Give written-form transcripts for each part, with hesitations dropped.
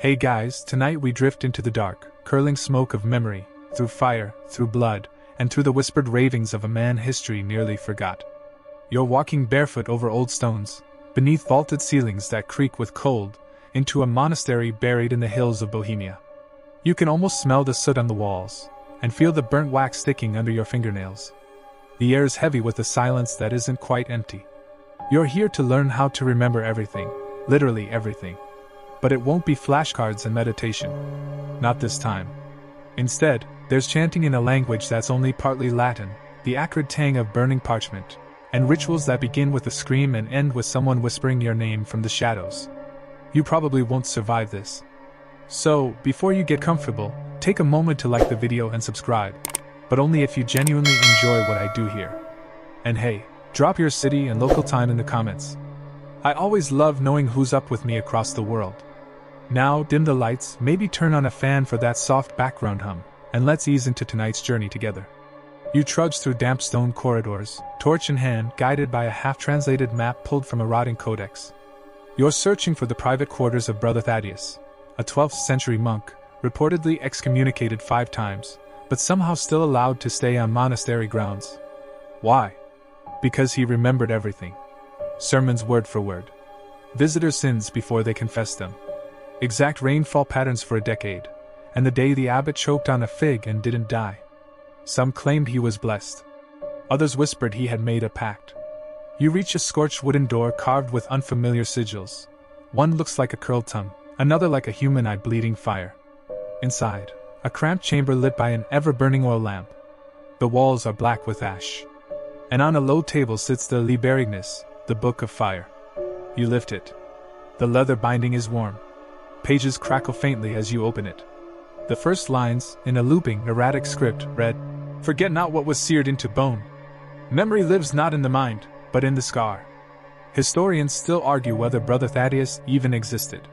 Hey guys, tonight we drift into the dark, curling smoke of memory, through fire, through blood, and through the whispered ravings of a man history nearly forgot. You're walking barefoot over old stones, beneath vaulted ceilings that creak with cold, into a monastery buried in the hills of Bohemia. You can almost smell the soot on the walls, and feel the burnt wax sticking under your fingernails. The air is heavy with a silence that isn't quite empty. You're here to learn how to remember everything, literally everything. But it won't be flashcards and meditation. Not this time. Instead, there's chanting in a language that's only partly Latin, the acrid tang of burning parchment, and rituals that begin with a scream and end with someone whispering your name from the shadows. You probably won't survive this. So, before you get comfortable, take a moment to like the video and subscribe, but only if you genuinely enjoy what I do here. And hey, drop your city and local time in the comments. I always love knowing who's up with me across the world. Now, dim the lights, maybe turn on a fan for that soft background hum, and let's ease into tonight's journey together. You trudge through damp stone corridors, torch in hand, guided by a half-translated map pulled from a rotting codex. You're searching for the private quarters of Brother Thaddeus, a 12th century monk, reportedly excommunicated 5 times, but somehow still allowed to stay on monastery grounds. Why? Because he remembered everything. Sermons word for word. Visitors' sins before they confessed them. Exact rainfall patterns for a decade, and the day the abbot choked on a fig and didn't die. Some claimed he was blessed. Others whispered he had made a pact. You reach a scorched wooden door carved with unfamiliar sigils. One looks like a curled tongue, another like a human eye bleeding fire. Inside, a cramped chamber lit by an ever-burning oil lamp. The walls are black with ash. And on a low table sits the Liberignus, the Book of Fire. You lift it. The leather binding is warm. Pages crackle faintly as you open it. The first lines, in a looping, erratic script, read, "Forget not what was seared into bone. Memory lives not in the mind, but in the scar." Historians still argue whether Brother Thaddeus even existed.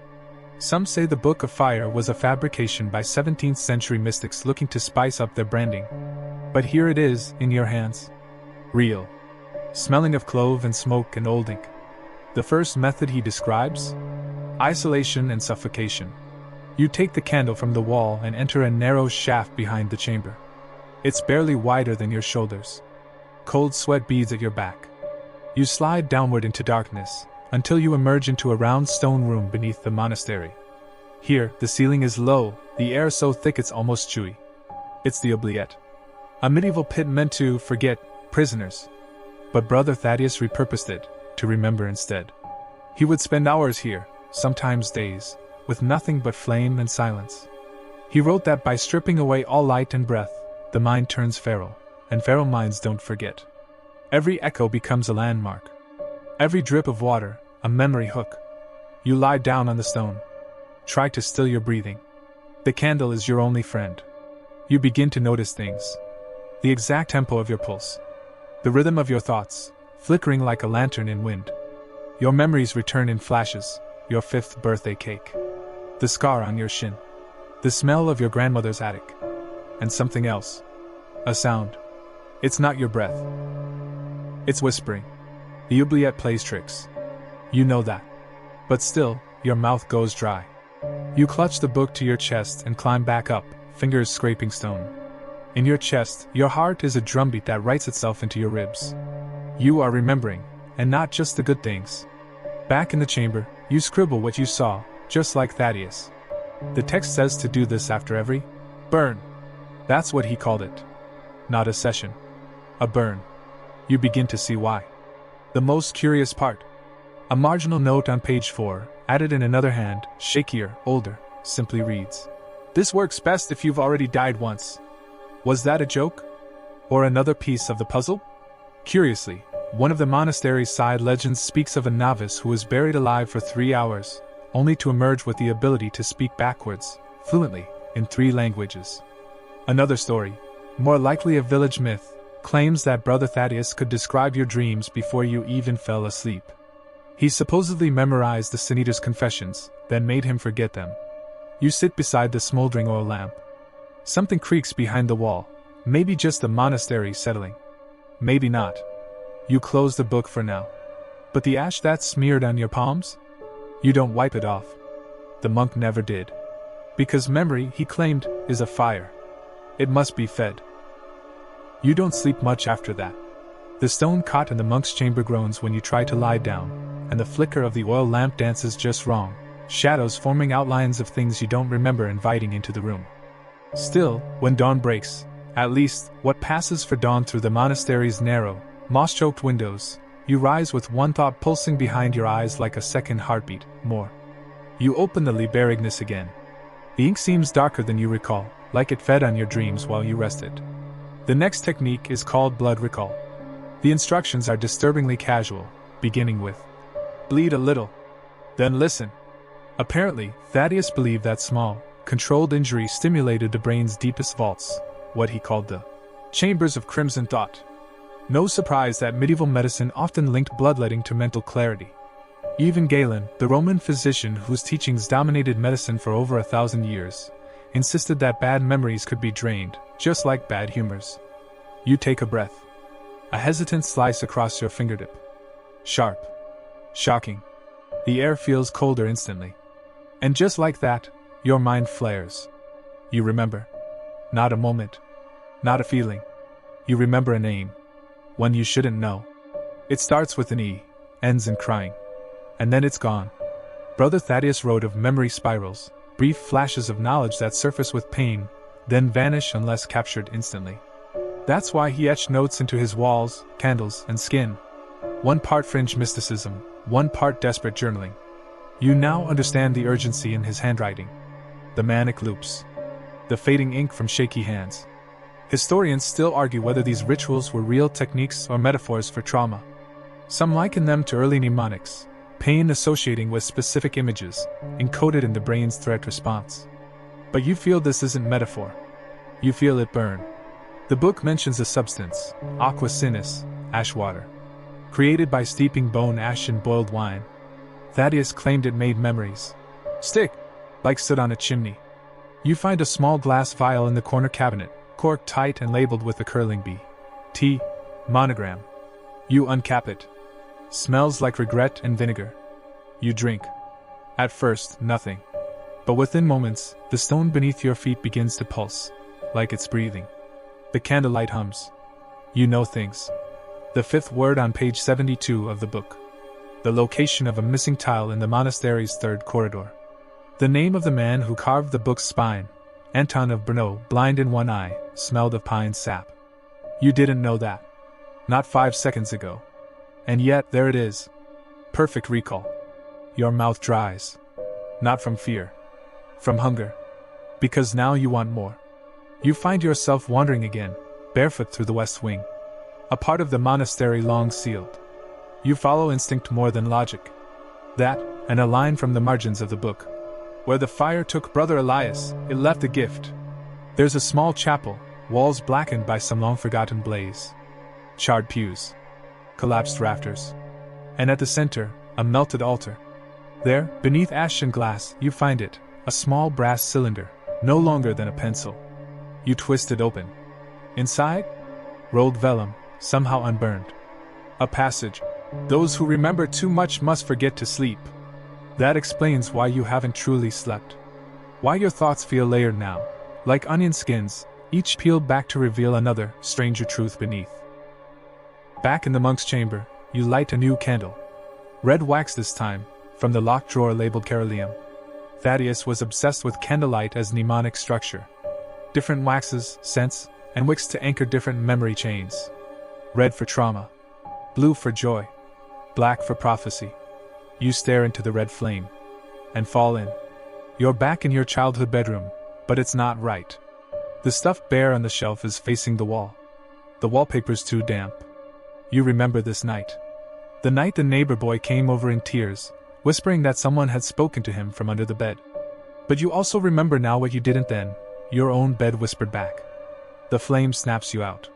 Some say the Book of Fire was a fabrication by 17th century mystics looking to spice up their branding. But here it is, in your hands. Real. Smelling of clove and smoke and old ink. The first method he describes? Isolation and suffocation. You take the candle from the wall and enter a narrow shaft behind the chamber. It's barely wider than your shoulders. Cold sweat beads at your back. You slide downward into darkness, until you emerge into a round stone room beneath the monastery. Here, the ceiling is low, the air so thick it's almost chewy. It's the oubliette. A medieval pit meant to forget prisoners. But Brother Thaddeus repurposed it, to remember instead. He would spend hours here, sometimes days, with nothing but flame and silence. He wrote that by stripping away all light and breath, the mind turns feral, and feral minds don't forget. Every echo becomes a landmark. Every drip of water, a memory hook. You lie down on the stone. Try to still your breathing. The candle is your only friend. You begin to notice things. The exact tempo of your pulse. The rhythm of your thoughts, flickering like a lantern in wind. Your memories return in flashes, your 5th birthday cake. The scar on your shin. The smell of your grandmother's attic. And something else. A sound. It's not your breath. It's whispering. The oubliette plays tricks. You know that. But still, your mouth goes dry. You clutch the book to your chest and climb back up, fingers scraping stone. In your chest, your heart is a drumbeat that writes itself into your ribs. You are remembering, and not just the good things. Back in the chamber, you scribble what you saw, just like Thaddeus. The text says to do this after every burn. That's what he called it. Not a session. A burn. You begin to see why. The most curious part. A marginal note on page 4, added in another hand, shakier, older, simply reads, "This works best if you've already died once." Was that a joke? Or another piece of the puzzle? Curiously, one of the monastery's side legends speaks of a novice who was buried alive for 3 hours, only to emerge with the ability to speak backwards, fluently, in 3 languages. Another story, more likely a village myth, claims that Brother Thaddeus could describe your dreams before you even fell asleep. He supposedly memorized the Sin-Eater's confessions, then made him forget them. You sit beside the smoldering oil lamp. Something creaks behind the wall, maybe just the monastery settling. Maybe not. You close the book for now. But the ash that's smeared on your palms? You don't wipe it off. The monk never did. Because memory, he claimed, is a fire. It must be fed. You don't sleep much after that. The stone cot in the monk's chamber groans when you try to lie down, and the flicker of the oil lamp dances just wrong, shadows forming outlines of things you don't remember inviting into the room. Still, when dawn breaks, at least what passes for dawn through the monastery's narrow, moss-choked windows, you rise with one thought pulsing behind your eyes like a second heartbeat, more. You open the Liber-Ignis again. The ink seems darker than you recall, like it fed on your dreams while you rested. The next technique is called blood recall. The instructions are disturbingly casual, beginning with, bleed a little. Then listen. Apparently, Thaddeus believed that small, controlled injury stimulated the brain's deepest vaults, what he called the chambers of crimson thought. No surprise that medieval medicine often linked bloodletting to mental clarity. Even Galen, the Roman physician whose teachings dominated medicine for over 1,000 years, insisted that bad memories could be drained, just like bad humors. You take a breath. A hesitant slice across your fingertip. Sharp. Shocking. The air feels colder instantly. And just like that, your mind flares. You remember. Not a moment. Not a feeling. You remember a name. One you shouldn't know. It starts with an E, ends in crying. And then it's gone. Brother Thaddeus wrote of memory spirals, brief flashes of knowledge that surface with pain, then vanish unless captured instantly. That's why he etched notes into his walls, candles, and skin. One part fringe mysticism, one part desperate journaling. You now understand the urgency in his handwriting. The manic loops. The fading ink from shaky hands. Historians still argue whether these rituals were real techniques or metaphors for trauma. Some liken them to early mnemonics, pain associating with specific images, encoded in the brain's threat response. But you feel this isn't metaphor. You feel it burn. The book mentions a substance, aqua sinis, ash water. Created by steeping bone ash in boiled wine. Thaddeus claimed it made memories stick, like soot on a chimney. You find a small glass vial in the corner cabinet, corked tight and labeled with a curling bee. T. Monogram. You uncap it. Smells like regret and vinegar. You drink. At first, nothing. But within moments, the stone beneath your feet begins to pulse, like it's breathing. The candlelight hums. You know things. The fifth word on page 72 of the book. The location of a missing tile in the monastery's third corridor. The name of the man who carved the book's spine, Anton of Brno, blind in one eye, smelled of pine sap. You didn't know that. Not 5 seconds ago. And yet, there it is. Perfect recall. Your mouth dries. Not from fear. From hunger. Because now you want more. You find yourself wandering again, barefoot through the west wing. A part of the monastery long sealed. You follow instinct more than logic. That, and a line from the margins of the book. Where the fire took Brother Elias, it left a gift. There's a small chapel, walls blackened by some long-forgotten blaze. Charred pews. Collapsed rafters. And at the center, a melted altar. There, beneath ash and glass, you find it, a small brass cylinder, no longer than a pencil. You twist it open. Inside? Rolled vellum, somehow unburned. A passage. Those who remember too much must forget to sleep. That explains why you haven't truly slept. Why your thoughts feel layered now, like onion skins, each peeled back to reveal another, stranger truth beneath. Back in the monk's chamber, you light a new candle. Red wax this time, from the locked drawer labeled Caroleum. Thaddeus was obsessed with candlelight as mnemonic structure. Different waxes, scents, and wicks to anchor different memory chains. Red for trauma. Blue for joy. Black for prophecy. You stare into the red flame. And fall in. You're back in your childhood bedroom, but it's not right. The stuffed bear on the shelf is facing the wall. The wallpaper's too damp. You remember this night. The night the neighbor boy came over in tears, whispering that someone had spoken to him from under the bed. But you also remember now what you didn't then. Your own bed whispered back. The flame snaps you out.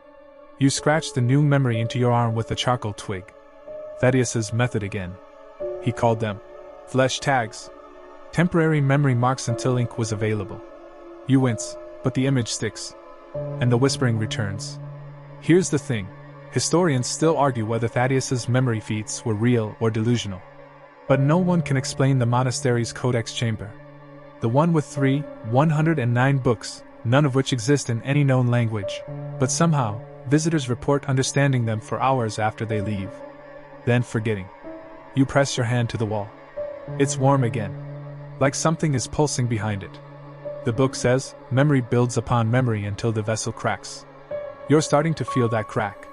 You scratch the new memory into your arm with a charcoal twig. Thaddeus's method again. He called them flesh tags. Temporary memory marks until ink was available. You wince, but the image sticks. And the whispering returns. Here's the thing. Historians still argue whether Thaddeus's memory feats were real or delusional. But no one can explain the monastery's codex chamber. The one with 109 books, none of which exist in any known language. But somehow, visitors report understanding them for hours after they leave. Then forgetting. You press your hand to the wall. It's warm again. Like something is pulsing behind it. The book says, memory builds upon memory until the vessel cracks. You're starting to feel that crack.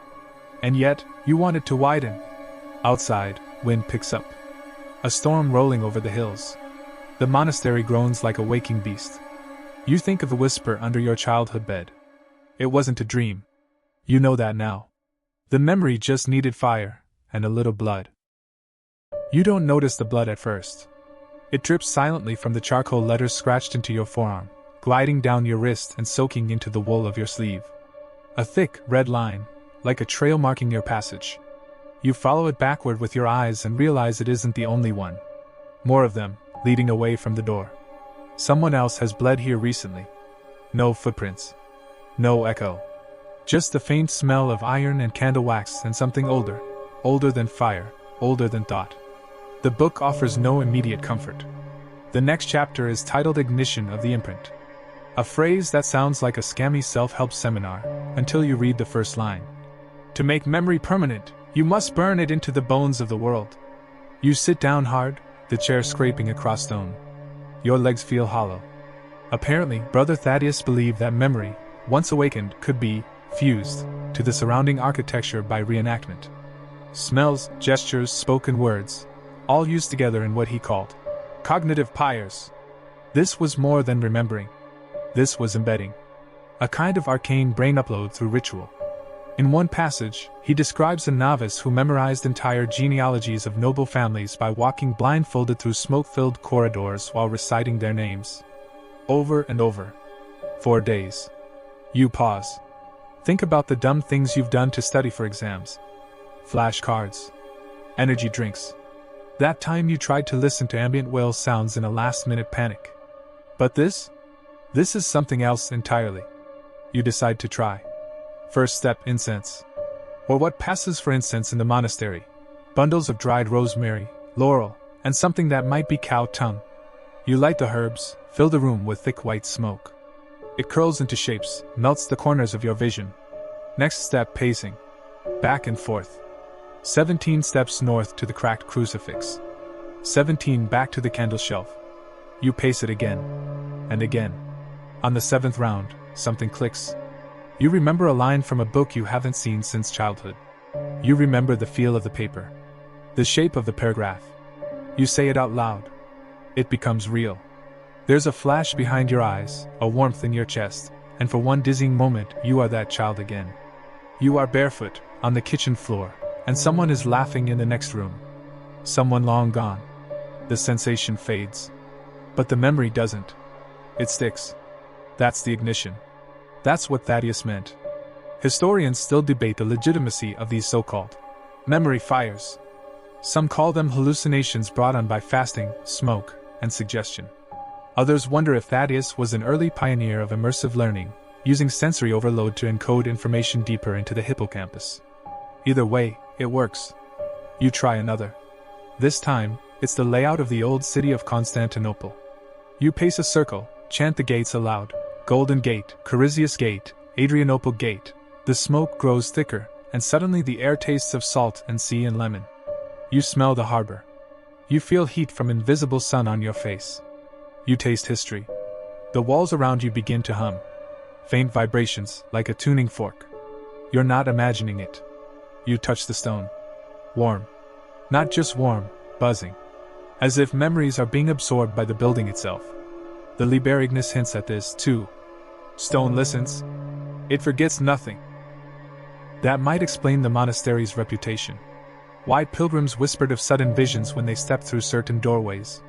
And yet, you want it to widen. Outside, wind picks up. A storm rolling over the hills. The monastery groans like a waking beast. You think of the whisper under your childhood bed. It wasn't a dream. You know that now. The memory just needed fire, and a little blood. You don't notice the blood at first. It drips silently from the charcoal letters scratched into your forearm, gliding down your wrist and soaking into the wool of your sleeve. A thick, red line, like a trail marking your passage. You follow it backward with your eyes and realize it isn't the only one. More of them, leading away from the door. Someone else has bled here recently. No footprints. No echo. Just the faint smell of iron and candle wax and something older. Older than fire, older than thought. The book offers no immediate comfort. The next chapter is titled Ignition of the Imprint. A phrase that sounds like a scammy self-help seminar, until you read the first line. To make memory permanent, you must burn it into the bones of the world. You sit down hard, the chair scraping across stone. Your legs feel hollow. Apparently, Brother Thaddeus believed that memory, once awakened, could be fused to the surrounding architecture by reenactment. Smells, gestures, spoken words, all used together in what he called cognitive pyres. This was more than remembering. This was embedding. A kind of arcane brain upload through ritual. In one passage, he describes a novice who memorized entire genealogies of noble families by walking blindfolded through smoke-filled corridors while reciting their names. Over and over. 4 days. You pause. Think about the dumb things you've done to study for exams. Flashcards. Energy drinks. That time you tried to listen to ambient whale sounds in a last-minute panic. But this is something else entirely. You decide to try. First step, incense. Or what passes for incense in the monastery. Bundles of dried rosemary, laurel, and something that might be cow tongue. You light the herbs, fill the room with thick white smoke. It curls into shapes, melts the corners of your vision. Next step, pacing. Back and forth. 17 steps north to the cracked crucifix. 17 back to the candle shelf. You pace it again. And again. On the 7th round, something clicks. You remember a line from a book you haven't seen since childhood. You remember the feel of the paper. The shape of the paragraph. You say it out loud. It becomes real. There's a flash behind your eyes, a warmth in your chest, and for one dizzying moment, you are that child again. You are barefoot, on the kitchen floor, and someone is laughing in the next room. Someone long gone. The sensation fades. But the memory doesn't. It sticks. That's the ignition. That's what Thaddeus meant. Historians still debate the legitimacy of these so-called memory fires. Some call them hallucinations brought on by fasting, smoke, and suggestion. Others wonder if Thaddeus was an early pioneer of immersive learning, using sensory overload to encode information deeper into the hippocampus. Either way, it works. You try another. This time, it's the layout of the old city of Constantinople. You pace a circle, chant the gates aloud. Golden Gate, Chrysius Gate, Adrianople Gate. The smoke grows thicker, and suddenly the air tastes of salt and sea and lemon. You smell the harbor. You feel heat from invisible sun on your face. You taste history. The walls around you begin to hum. Faint vibrations, like a tuning fork. You're not imagining it. You touch the stone. Warm. Not just warm, buzzing. As if memories are being absorbed by the building itself. The Liber Ignis hints at this, too. Stone listens. It forgets nothing. That might explain the monastery's reputation. Why pilgrims whispered of sudden visions when they stepped through certain doorways.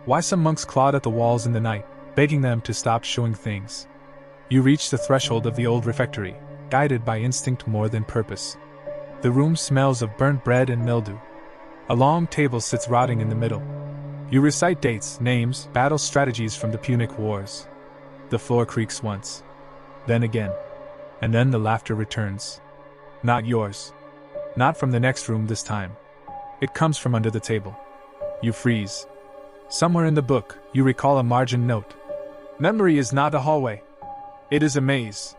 Why some monks clawed at the walls in the night, begging them to stop showing things. You reach the threshold of the old refectory, guided by instinct more than purpose. The room smells of burnt bread and mildew. A long table sits rotting in the middle. You recite dates, names, battle strategies from the Punic Wars. The floor creaks once. Then again. And then the laughter returns. Not yours. Not from the next room this time. It comes from under the table. You freeze. Somewhere in the book, you recall a margin note. Memory is not a hallway. It is a maze.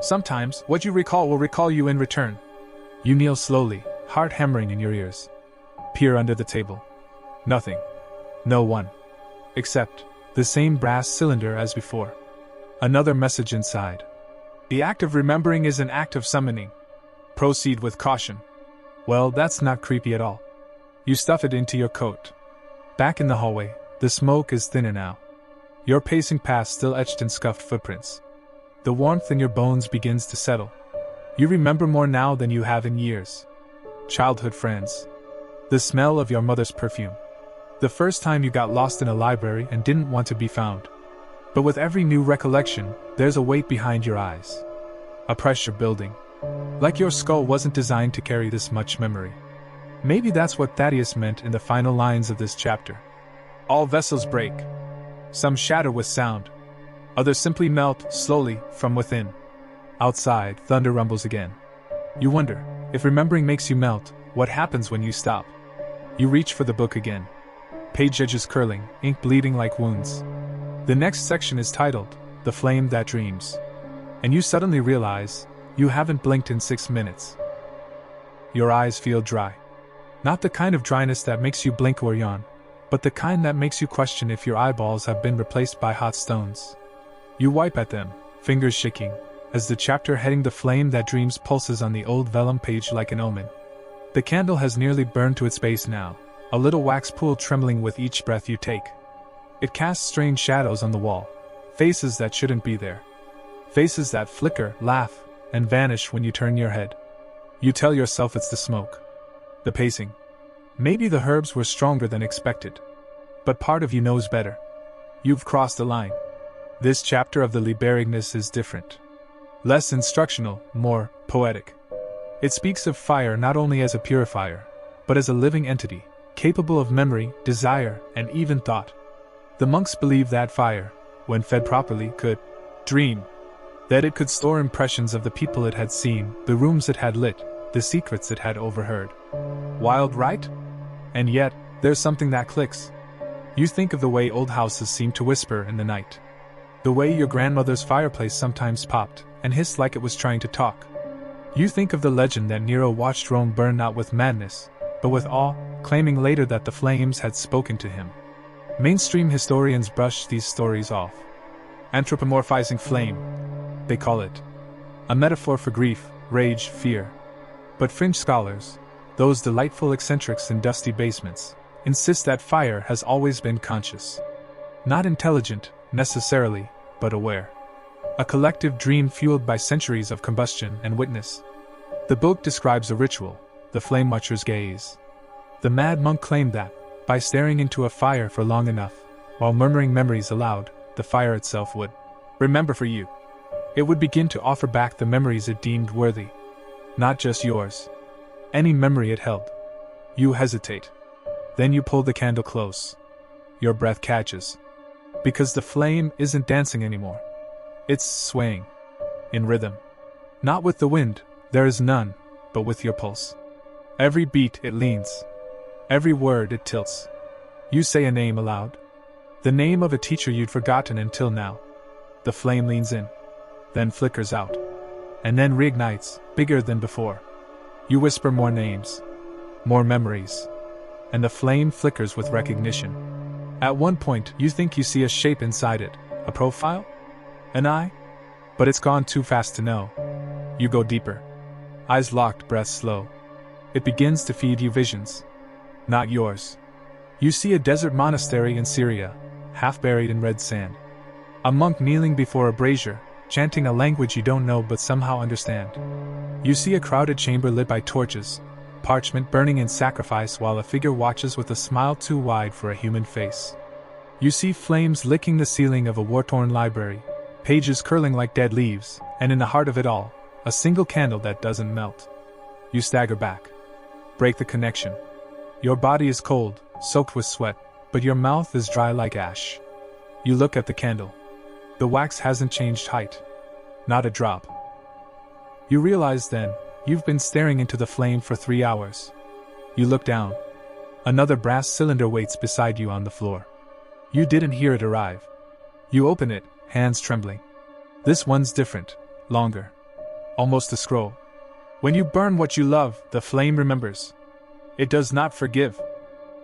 Sometimes, what you recall will recall you in return. You kneel slowly, heart hammering in your ears. Peer under the table. Nothing. No one. Except the same brass cylinder as before. Another message inside. The act of remembering is an act of summoning. Proceed with caution. Well, that's not creepy at all. You stuff it into your coat. Back in the hallway, the smoke is thinner now. You're pacing past still etched in scuffed footprints. The warmth in your bones begins to settle. You remember more now than you have in years. Childhood friends. The smell of your mother's perfume. The first time you got lost in a library and didn't want to be found. But with every new recollection, there's a weight behind your eyes. A pressure building. Like your skull wasn't designed to carry this much memory. Maybe that's what Thaddeus meant in the final lines of this chapter. All vessels break. Some shatter with sound. Others simply melt, slowly, from within. Outside, thunder rumbles again. You wonder, if remembering makes you melt, what happens when you stop? You reach for the book again. Page edges curling, ink bleeding like wounds. The next section is titled, The Flame That Dreams. And you suddenly realize, you haven't blinked in 6 minutes. Your eyes feel dry. Not the kind of dryness that makes you blink or yawn, but the kind that makes you question if your eyeballs have been replaced by hot stones. You wipe at them, fingers shaking, as the chapter heading The Flame That Dreams pulses on the old vellum page like an omen. The candle has nearly burned to its base now, a little wax pool trembling with each breath you take. It casts strange shadows on the wall, faces that shouldn't be there. Faces that flicker, laugh, and vanish when you turn your head. You tell yourself it's the smoke. The pacing. Maybe the herbs were stronger than expected. But part of you knows better. You've crossed a line. This chapter of the Liberagness is different. Less instructional, more poetic. It speaks of fire not only as a purifier, but as a living entity, capable of memory, desire, and even thought. The monks believed that fire, when fed properly, could dream. That it could store impressions of the people it had seen, the rooms it had lit, the secrets it had overheard. Wild, right? And yet, there's something that clicks. You think of the way old houses seem to whisper in the night. The way your grandmother's fireplace sometimes popped and hissed like it was trying to talk. You think of the legend that Nero watched Rome burn not with madness, but with awe, claiming later that the flames had spoken to him. Mainstream historians brush these stories off. Anthropomorphizing flame, they call it. A metaphor for grief, rage, fear. But fringe scholars, those delightful eccentrics in dusty basements, insist that fire has always been conscious. Not intelligent, necessarily, but aware. A collective dream fueled by centuries of combustion and witness. The book describes a ritual, the flame watcher's gaze. The mad monk claimed that, by staring into a fire for long enough, while murmuring memories aloud, the fire itself would remember for you. It would begin to offer back the memories it deemed worthy. Not just yours. Any memory it held. You hesitate. Then you pull the candle close. Your breath catches. Because the flame isn't dancing anymore. It's swaying. In rhythm. Not with the wind, there is none, but with your pulse. Every beat it leans. Every word it tilts. You say a name aloud. The name of a teacher you'd forgotten until now. The flame leans in. Then flickers out. And then reignites, bigger than before. You whisper more names. More memories. And the flame flickers with recognition. At one point, you think you see a shape inside it. A profile? An eye? But it's gone too fast to know. You go deeper. Eyes locked, breath slow. It begins to feed you visions. Not yours. You see a desert monastery in Syria, half buried in red sand. A monk kneeling before a brazier, chanting a language you don't know but somehow understand. You see a crowded chamber lit by torches, parchment burning in sacrifice while a figure watches with a smile too wide for a human face. You see flames licking the ceiling of a war-torn library, pages curling like dead leaves, and in the heart of it all, a single candle that doesn't melt. You stagger back. Break the connection. Your body is cold, soaked with sweat, but your mouth is dry like ash. You look at the candle. The wax hasn't changed height. Not a drop. You realize then, you've been staring into the flame for 3 hours. You look down. Another brass cylinder waits beside you on the floor. You didn't hear it arrive. You open it, hands trembling. This one's different, longer. Almost a scroll. When you burn what you love, the flame remembers. It does not forgive.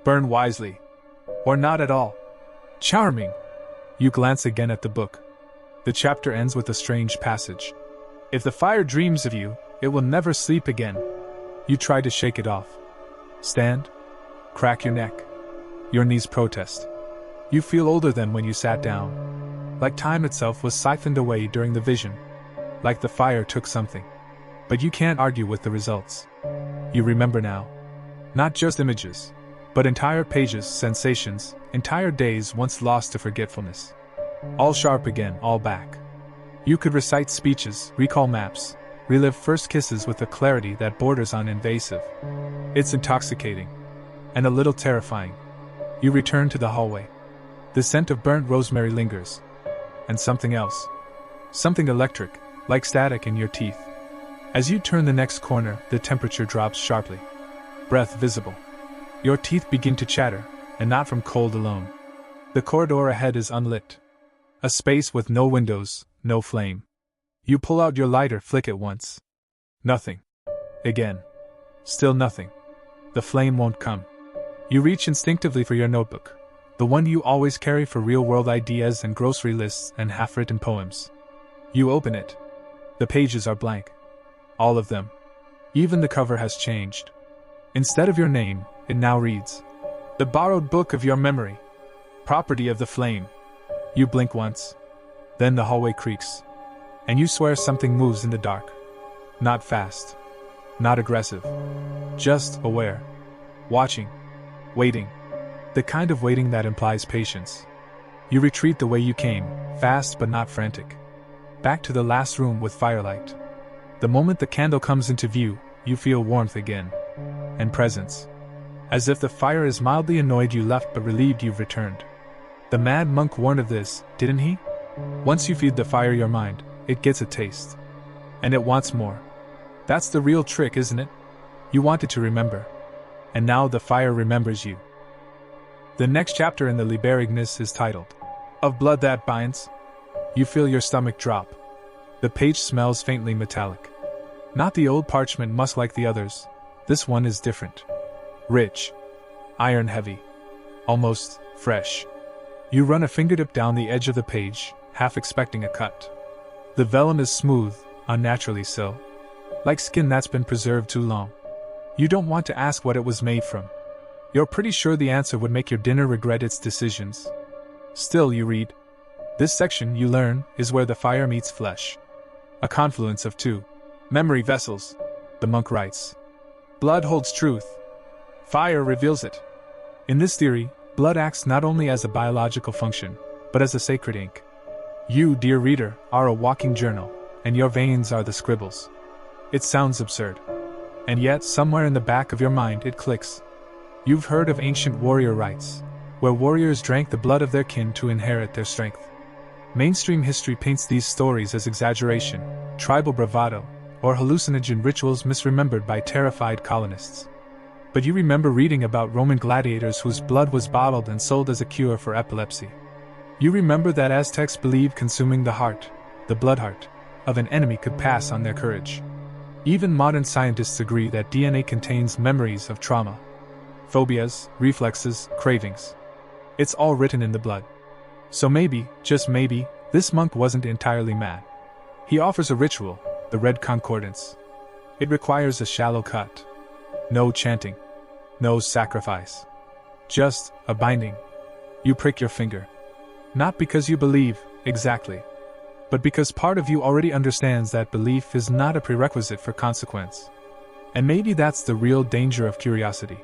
Burn wisely. Or not at all. Charming! You glance again at the book. The chapter ends with a strange passage. If the fire dreams of you, it will never sleep again. You try to shake it off. Stand. Crack your neck. Your knees protest. You feel older than when you sat down. Like time itself was siphoned away during the vision. Like the fire took something. But you can't argue with the results. You remember now. Not just images, but entire pages, sensations, entire days once lost to forgetfulness. All sharp again, all back. You could recite speeches, recall maps, relive first kisses with a clarity that borders on invasive. It's intoxicating. And a little terrifying. You return to the hallway. The scent of burnt rosemary lingers. And something else. Something electric, like static in your teeth. As you turn the next corner, the temperature drops sharply. Breath visible. Your teeth begin to chatter, and not from cold alone. The corridor ahead is unlit. A space with no windows, no flame. You pull out your lighter, flick it once. Nothing. Again. Still nothing. The flame won't come. You reach instinctively for your notebook. The one you always carry for real-world ideas and grocery lists and half-written poems. You open it. The pages are blank. All of them. Even the cover has changed. Instead of your name, it now reads, "The borrowed book of your memory. Property of the flame." You blink once. Then the hallway creaks. And you swear something moves in the dark. Not fast. Not aggressive. Just aware. Watching. Waiting. The kind of waiting that implies patience. You retreat the way you came, fast but not frantic. Back to the last room with firelight. The moment the candle comes into view, you feel warmth again. And presence. As if the fire is mildly annoyed you left but relieved you've returned. The mad monk warned of this, didn't he? Once you feed the fire your mind, it gets a taste. And it wants more. That's the real trick, isn't it? You wanted to remember. And now the fire remembers you. The next chapter in the Lieberigness is titled, "Of Blood That Binds." You feel your stomach drop. The page smells faintly metallic. Not the old parchment musk like the others. This one is different. Rich. Iron heavy. Almost fresh. You run a fingertip down the edge of the page, half expecting a cut. The vellum is smooth, unnaturally so. Like skin that's been preserved too long. You don't want to ask what it was made from. You're pretty sure the answer would make your dinner regret its decisions. Still, you read. This section, you learn, is where the fire meets flesh. A confluence of two memory vessels, the monk writes. Blood holds truth. Fire reveals it. In this theory, blood acts not only as a biological function, but as a sacred ink. You, dear reader, are a walking journal, and your veins are the scribbles. It sounds absurd. And yet, somewhere in the back of your mind it clicks. You've heard of ancient warrior rites, where warriors drank the blood of their kin to inherit their strength. Mainstream history paints these stories as exaggeration, tribal bravado, or hallucinogen rituals misremembered by terrified colonists. But you remember reading about Roman gladiators whose blood was bottled and sold as a cure for epilepsy. You remember that Aztecs believed consuming the heart, the blood heart, of an enemy could pass on their courage. Even modern scientists agree that DNA contains memories of trauma. Phobias, reflexes, cravings. It's all written in the blood. So maybe, just maybe, this monk wasn't entirely mad. He offers a ritual, the Red Concordance. It requires a shallow cut. No chanting. No sacrifice. Just a binding. You prick your finger. Not because you believe, exactly. But because part of you already understands that belief is not a prerequisite for consequence. And maybe that's the real danger of curiosity.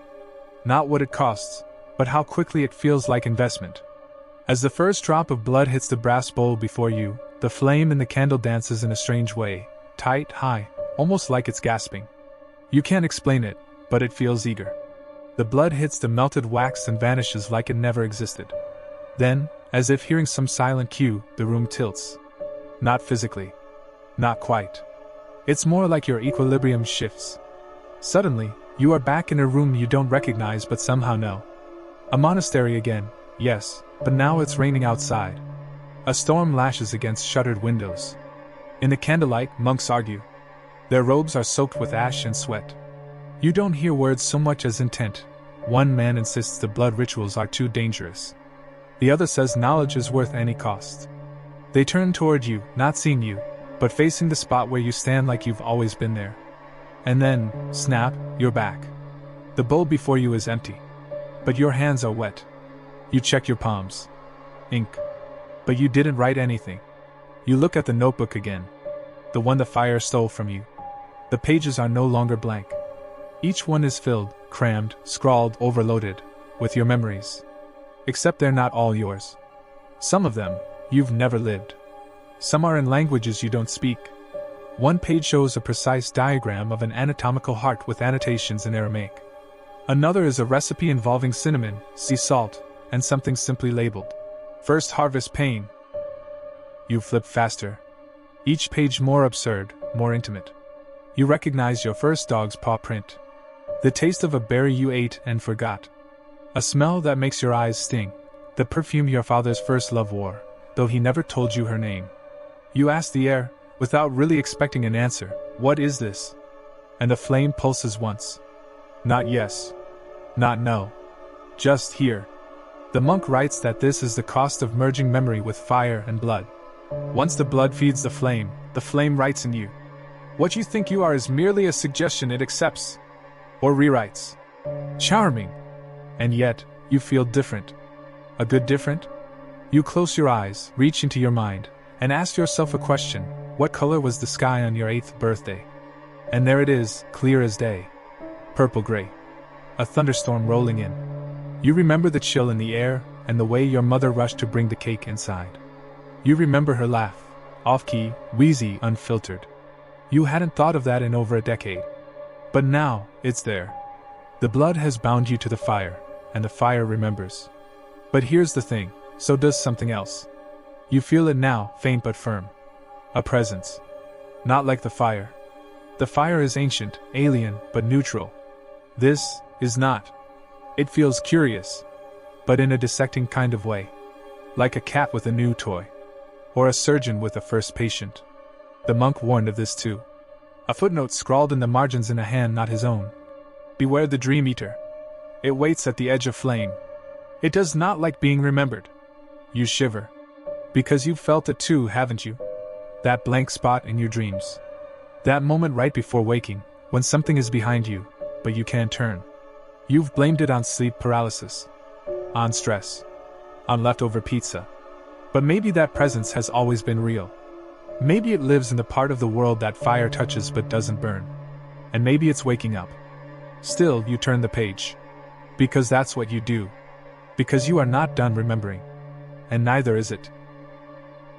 Not what it costs, but how quickly it feels like investment. As the first drop of blood hits the brass bowl before you, the flame in the candle dances in a strange way, tight, high, almost like it's gasping. You can't explain it, but it feels eager. The blood hits the melted wax and vanishes like it never existed. Then, as if hearing some silent cue, the room tilts. Not physically. Not quite. It's more like your equilibrium shifts. Suddenly, you are back in a room you don't recognize but somehow know. A monastery again, yes, But now it's raining outside. A storm lashes against shuttered windows. In the candlelight, monks argue. Their robes are soaked with ash and sweat. You don't hear words so much as intent. One man insists the blood rituals are too dangerous. The other says knowledge is worth any cost. They turn toward you, not seeing you, but facing the spot where you stand like you've always been there. And then, snap, you're back. The bowl before you is empty. But your hands are wet. You check your palms. Ink. But you didn't write anything. You look at the notebook again. The one the fire stole from you. The pages are no longer blank. Each one is filled, crammed, scrawled, overloaded, with your memories. Except they're not all yours. Some of them, you've never lived. Some are in languages you don't speak. One page shows a precise diagram of an anatomical heart with annotations in Aramaic. Another is a recipe involving cinnamon, sea salt, and something simply labeled First Harvest Pain. You flip faster. Each page more absurd, more intimate. You recognize your first dog's paw print. The taste of a berry you ate and forgot. A smell that makes your eyes sting. The perfume your father's first love wore, though he never told you her name. You ask the air, without really expecting an answer, "What is this?" And the flame pulses once. Not yes. Not no. Just here. The monk writes that this is the cost of merging memory with fire and blood. Once the blood feeds the flame writes in you. What you think you are is merely a suggestion it accepts. Or rewrites. Charming. And yet, you feel different. A good different? You close your eyes, reach into your mind, and ask yourself a question. What color was the sky on your 8th birthday? And there it is, clear as day. Purple-gray. A thunderstorm rolling in. You remember the chill in the air, and the way your mother rushed to bring the cake inside. You remember her laugh, off-key, wheezy, unfiltered. You hadn't thought of that in over a decade. But now, it's there. The blood has bound you to the fire, and the fire remembers. But here's the thing, so does something else. You feel it now, faint but firm. A presence. Not like the fire. The fire is ancient, alien, but neutral. This is not. It feels curious, but in a dissecting kind of way. Like a cat with a new toy. Or a surgeon with a first patient. The monk warned of this too. A footnote scrawled in the margins in a hand not his own. Beware the dream eater. It waits at the edge of flame. It does not like being remembered. You shiver. Because you've felt it too, haven't you? That blank spot in your dreams. That moment right before waking, when something is behind you, but you can't turn. You've blamed it on sleep paralysis. On stress. On leftover pizza. But maybe that presence has always been real. Maybe it lives in the part of the world that fire touches but doesn't burn. And maybe it's waking up. Still, you turn the page. Because that's what you do. Because you are not done remembering. And neither is it.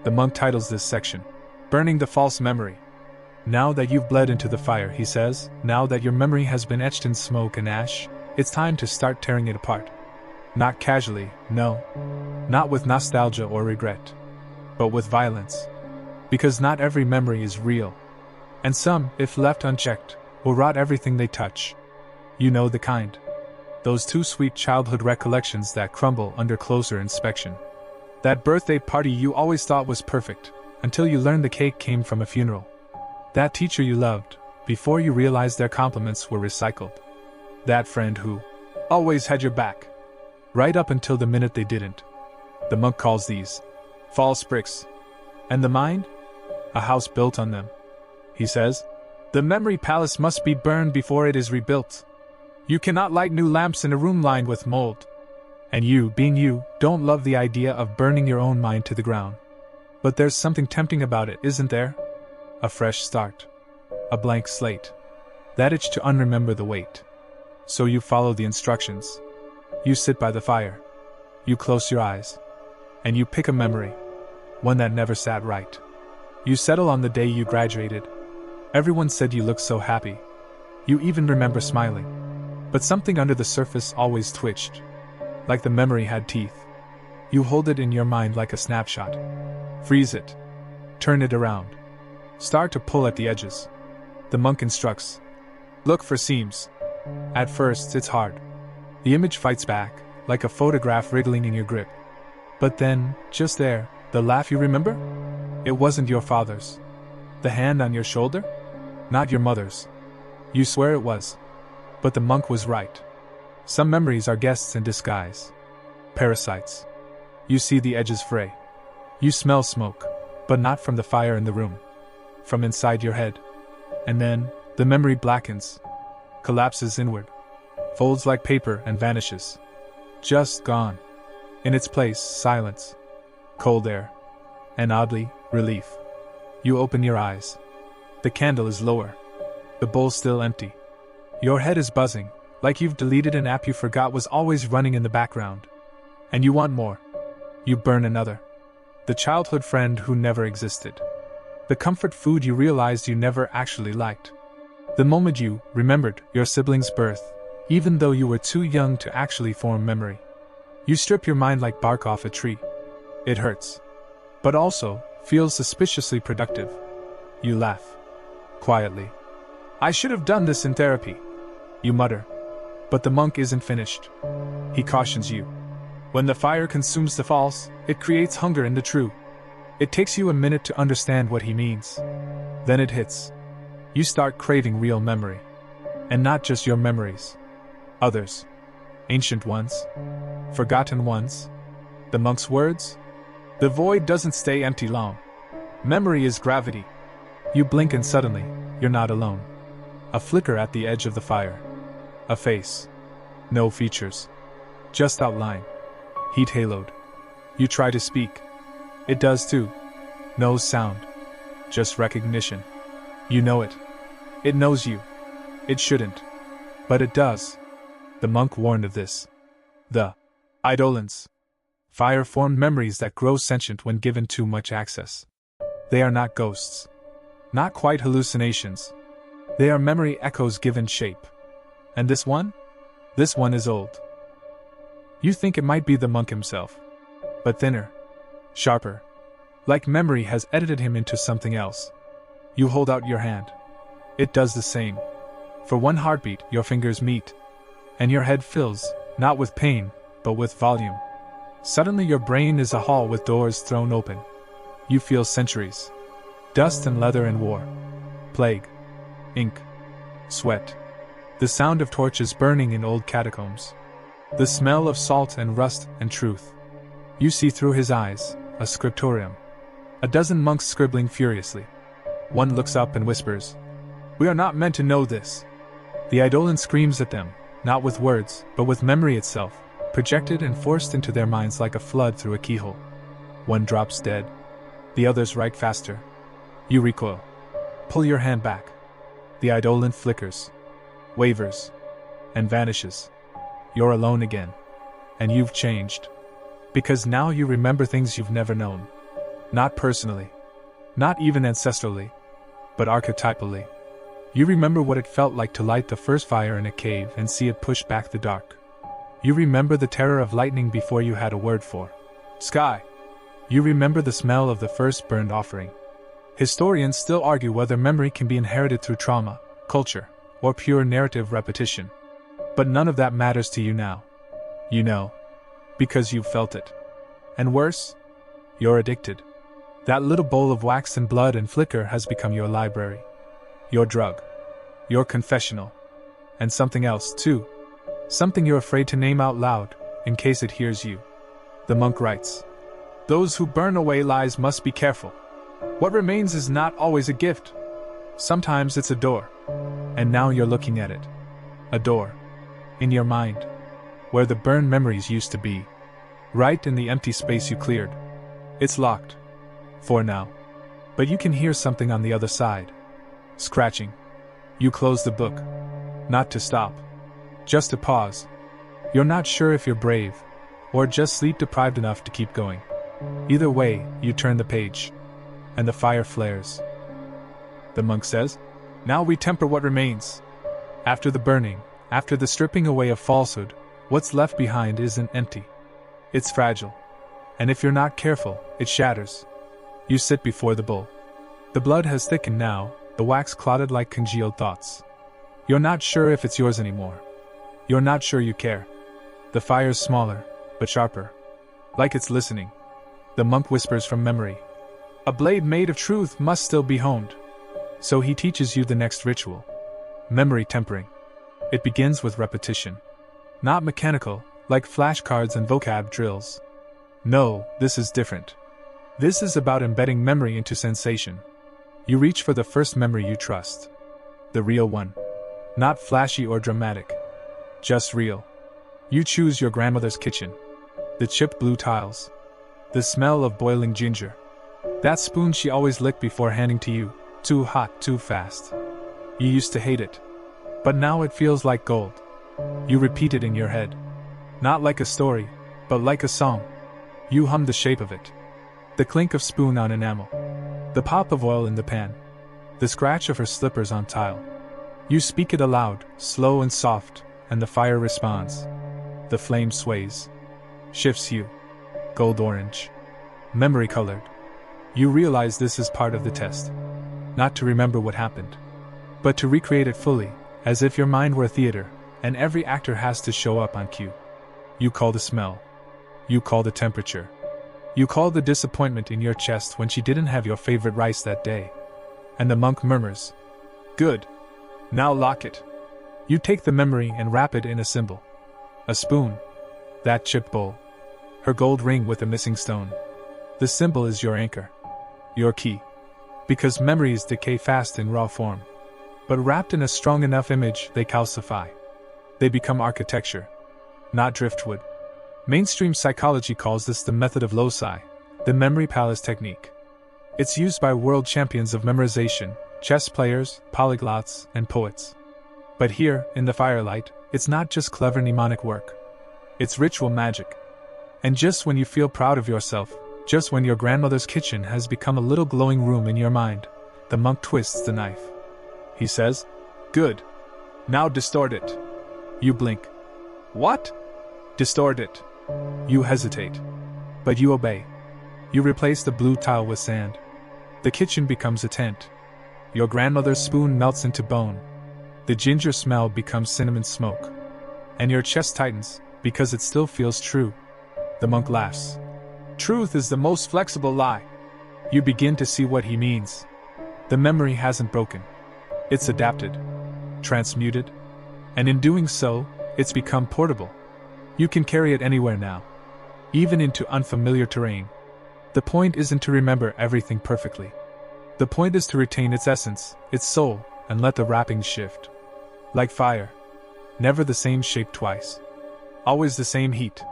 The monk titles this section, Burning the False Memory. Now that you've bled into the fire, he says, now that your memory has been etched in smoke and ash, it's time to start tearing it apart. Not casually, no. Not with nostalgia or regret. But with violence. Because not every memory is real. And some, if left unchecked, will rot everything they touch. You know the kind. Those too sweet childhood recollections that crumble under closer inspection. That birthday party you always thought was perfect, until you learned the cake came from a funeral. That teacher you loved, before you realized their compliments were recycled. That friend who always had your back, right up until the minute they didn't. The monk calls these false bricks. And the mind? A house built on them. He says, the memory palace must be burned before it is rebuilt. You cannot light new lamps in a room lined with mold. And you, being you, don't love the idea of burning your own mind to the ground. But there's something tempting about it, isn't there? A fresh start. A blank slate. That itch to unremember the weight. So you follow the instructions. You sit by the fire. You close your eyes. And you pick a memory. One that never sat right. You settle on the day you graduated. Everyone said you looked so happy. You even remember smiling. But something under the surface always twitched. Like the memory had teeth. You hold it in your mind like a snapshot. Freeze it. Turn it around. Start to pull at the edges. The monk instructs. Look for seams. At first, it's hard. The image fights back, like a photograph wriggling in your grip. But then, just there, the laugh you remember? It wasn't your father's. The hand on your shoulder? Not your mother's. You swear it was. But the monk was right. Some memories are guests in disguise. Parasites. You see the edges fray. You smell smoke, but not from the fire in the room. From inside your head. And then, the memory blackens, collapses inward, folds like paper and vanishes. Just gone. In its place, silence, cold air, and oddly, relief. You open your eyes. The candle is lower. The bowl still empty. Your head is buzzing, like you've deleted an app you forgot was always running in the background. And you want more. You burn another. The childhood friend who never existed. The comfort food you realized you never actually liked. The moment you remembered your sibling's birth, even though you were too young to actually form memory. You strip your mind like bark off a tree. It hurts. But also, feels suspiciously productive. You laugh. Quietly. I should have done this in therapy. You mutter. But the monk isn't finished. He cautions you. When the fire consumes the false, it creates hunger in the true. It takes you a minute to understand what he means. Then it hits. You start craving real memory. And not just your memories. Others. Ancient ones. Forgotten ones. The monk's words? The void doesn't stay empty long. Memory is gravity. You blink and suddenly, you're not alone. A flicker at the edge of the fire. A face. No features. Just outline. Heat haloed. You try to speak. It does too. No sound. Just recognition. You know it. It knows you. It shouldn't. But it does. The monk warned of this. The eidolons. Fire-formed memories that grow sentient when given too much access. They are not ghosts. Not quite hallucinations. They are memory echoes given shape. And this one? This one is old. You think it might be the monk himself. But thinner. Sharper. Like memory has edited him into something else. You hold out your hand. It does the same. For one heartbeat, your fingers meet. And your head fills, not with pain, but with volume. Suddenly your brain is a hall with doors thrown open. You feel centuries. Dust and leather and war. Plague. Ink. Sweat. The sound of torches burning in old catacombs. The smell of salt and rust and truth. You see through his eyes, a scriptorium. A dozen monks scribbling furiously. One looks up and whispers, "We are not meant to know this." The eidolon screams at them, not with words, but with memory itself, projected and forced into their minds like a flood through a keyhole. One drops dead. The others write faster. You recoil. Pull your hand back. The eidolon flickers, wavers, and vanishes. You're alone again. And you've changed. Because now you remember things you've never known. Not personally. Not even ancestrally. But archetypally. You remember what it felt like to light the first fire in a cave and see it push back the dark. You remember the terror of lightning before you had a word for sky. You remember the smell of the first burned offering. Historians still argue whether memory can be inherited through trauma, culture, or pure narrative repetition. But none of that matters to you now. You know. Because you've felt it. And worse? You're addicted. That little bowl of wax and blood and flicker has become your library. Your drug. Your confessional. And something else, too. Something you're afraid to name out loud, in case it hears you. The monk writes, "Those who burn away lies must be careful. What remains is not always a gift. Sometimes it's a door. And now you're looking at it. A door. In your mind. Where the burned memories used to be. Right in the empty space you cleared. It's locked. For now. But you can hear something on the other side. Scratching. You close the book. Not to stop. Just to pause. You're not sure if you're brave, or just sleep-deprived enough to keep going. Either way, you turn the page. And the fire flares. The monk says, "Now we temper what remains. After the burning, after the stripping away of falsehood, what's left behind isn't empty. It's fragile. And if you're not careful, it shatters." You sit before the bowl. The blood has thickened now, the wax clotted like congealed thoughts. You're not sure if it's yours anymore. You're not sure you care. The fire's smaller, but sharper. Like it's listening. The monk whispers from memory. A blade made of truth must still be honed. So he teaches you the next ritual. Memory tempering. It begins with repetition. Not mechanical, like flashcards and vocab drills. No, this is different. This is about embedding memory into sensation. You reach for the first memory you trust. The real one. Not flashy or dramatic. Just real. You choose your grandmother's kitchen. The chipped blue tiles. The smell of boiling ginger. That spoon she always licked before handing to you. Too hot, too fast. You used to hate it. But now it feels like gold. You repeat it in your head. Not like a story, but like a song. You hum the shape of it. The clink of spoon on enamel. The pop of oil in the pan. The scratch of her slippers on tile. You speak it aloud, slow and soft, and the fire responds. The flame sways. Shifts you. Gold orange. Memory colored. You realize this is part of the test. Not to remember what happened, but to recreate it fully, as if your mind were a theater, and every actor has to show up on cue. You call the smell. You call the temperature. You call the disappointment in your chest when she didn't have your favorite rice that day. And the monk murmurs, "Good. Now lock it." You take the memory and wrap it in a symbol. A spoon. That chipped bowl. Her gold ring with a missing stone. The symbol is your anchor. Your key. Because memories decay fast in raw form. But wrapped in a strong enough image, they calcify. They become architecture. Not driftwood. Mainstream psychology calls this the method of loci, the memory palace technique. It's used by world champions of memorization, chess players, polyglots, and poets. But here, in the firelight, it's not just clever mnemonic work. It's ritual magic. And just when you feel proud of yourself, just when your grandmother's kitchen has become a little glowing room in your mind, the monk twists the knife. He says, "Good. Now distort it." You blink. "What?" "Distort it." You hesitate. But you obey. You replace the blue tile with sand. The kitchen becomes a tent. Your grandmother's spoon melts into bone. The ginger smell becomes cinnamon smoke. And your chest tightens, because it still feels true. The monk laughs. Truth is the most flexible lie. You begin to see what he means. The memory hasn't broken. It's adapted. Transmuted. And in doing so, it's become portable. You can carry it anywhere now. Even into unfamiliar terrain. The point isn't to remember everything perfectly. The point is to retain its essence, its soul, and let the wrappings shift. Like fire. Never the same shape twice. Always the same heat.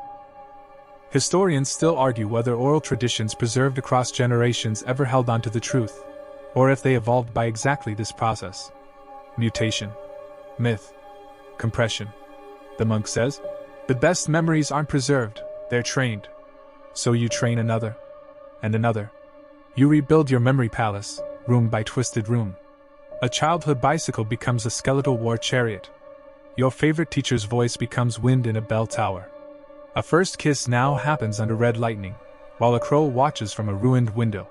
Historians still argue whether oral traditions preserved across generations ever held on to the truth, or if they evolved by exactly this process. Mutation. Myth. Compression. The monk says, the best memories aren't preserved, they're trained. So you train another. And another. You rebuild your memory palace, room by twisted room. A childhood bicycle becomes a skeletal war chariot. Your favorite teacher's voice becomes wind in a bell tower. A first kiss now happens under red lightning, while a crow watches from a ruined window.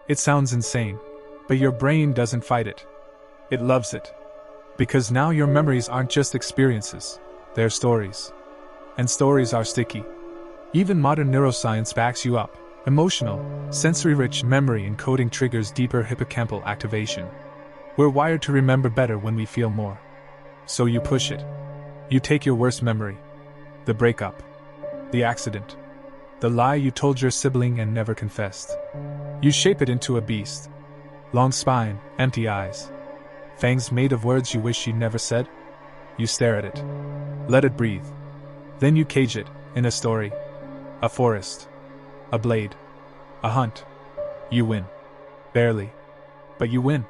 It sounds insane, but your brain doesn't fight it. It loves it. Because now your memories aren't just experiences, they're stories. And stories are sticky. Even modern neuroscience backs you up. Emotional, sensory-rich memory encoding triggers deeper hippocampal activation. We're wired to remember better when we feel more. So you push it. You take your worst memory. The breakup. The accident. The lie you told your sibling and never confessed. You shape it into a beast. Long spine, empty eyes. Fangs made of words you wish you'd never said. You stare at it. Let it breathe. Then you cage it, in a story. A forest. A blade. A hunt. You win. Barely. But you win.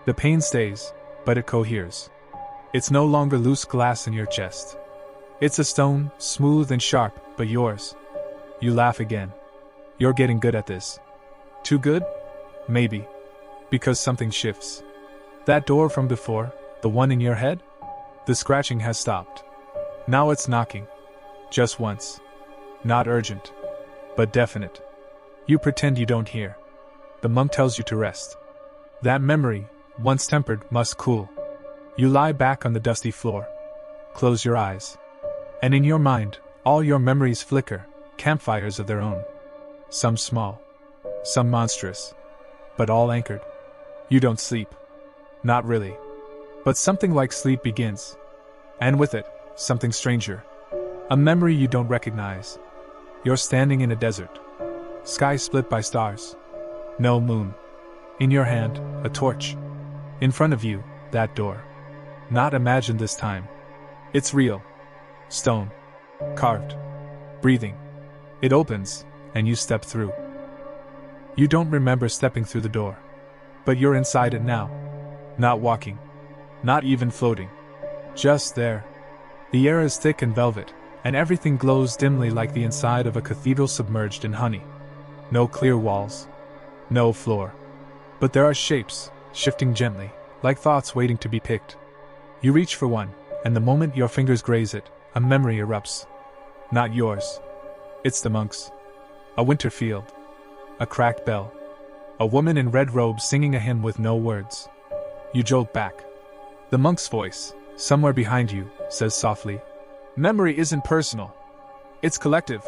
The pain stays, but it coheres. It's no longer loose glass in your chest. It's a stone, smooth and sharp, but yours. You laugh again. You're getting good at this. Too good? Maybe. Because something shifts. That door from before, the one in your head? The scratching has stopped. Now it's knocking. Just once. Not urgent. But definite. You pretend you don't hear. The monk tells you to rest. That memory, once tempered, must cool. You lie back on the dusty floor. Close your eyes. And in your mind, all your memories flicker, campfires of their own. Some small, some monstrous, but all anchored. You don't sleep. Not really. But something like sleep begins. And with it, something stranger. A memory you don't recognize. You're standing in a desert. Sky split by stars. No moon. In your hand, a torch. In front of you, that door. Not imagined this time. It's real. Stone. Carved. Breathing. It opens, and you step through. You don't remember stepping through the door. But you're inside it now. Not walking. Not even floating. Just there. The air is thick and velvet, and everything glows dimly like the inside of a cathedral submerged in honey. No clear walls. No floor. But there are shapes, shifting gently, like thoughts waiting to be picked. You reach for one, and the moment your fingers graze it, a memory erupts. Not yours. It's the monk's. A winter field. A cracked bell. A woman in red robes singing a hymn with no words. You jolt back. The monk's voice, somewhere behind you, says softly, "Memory isn't personal. It's collective."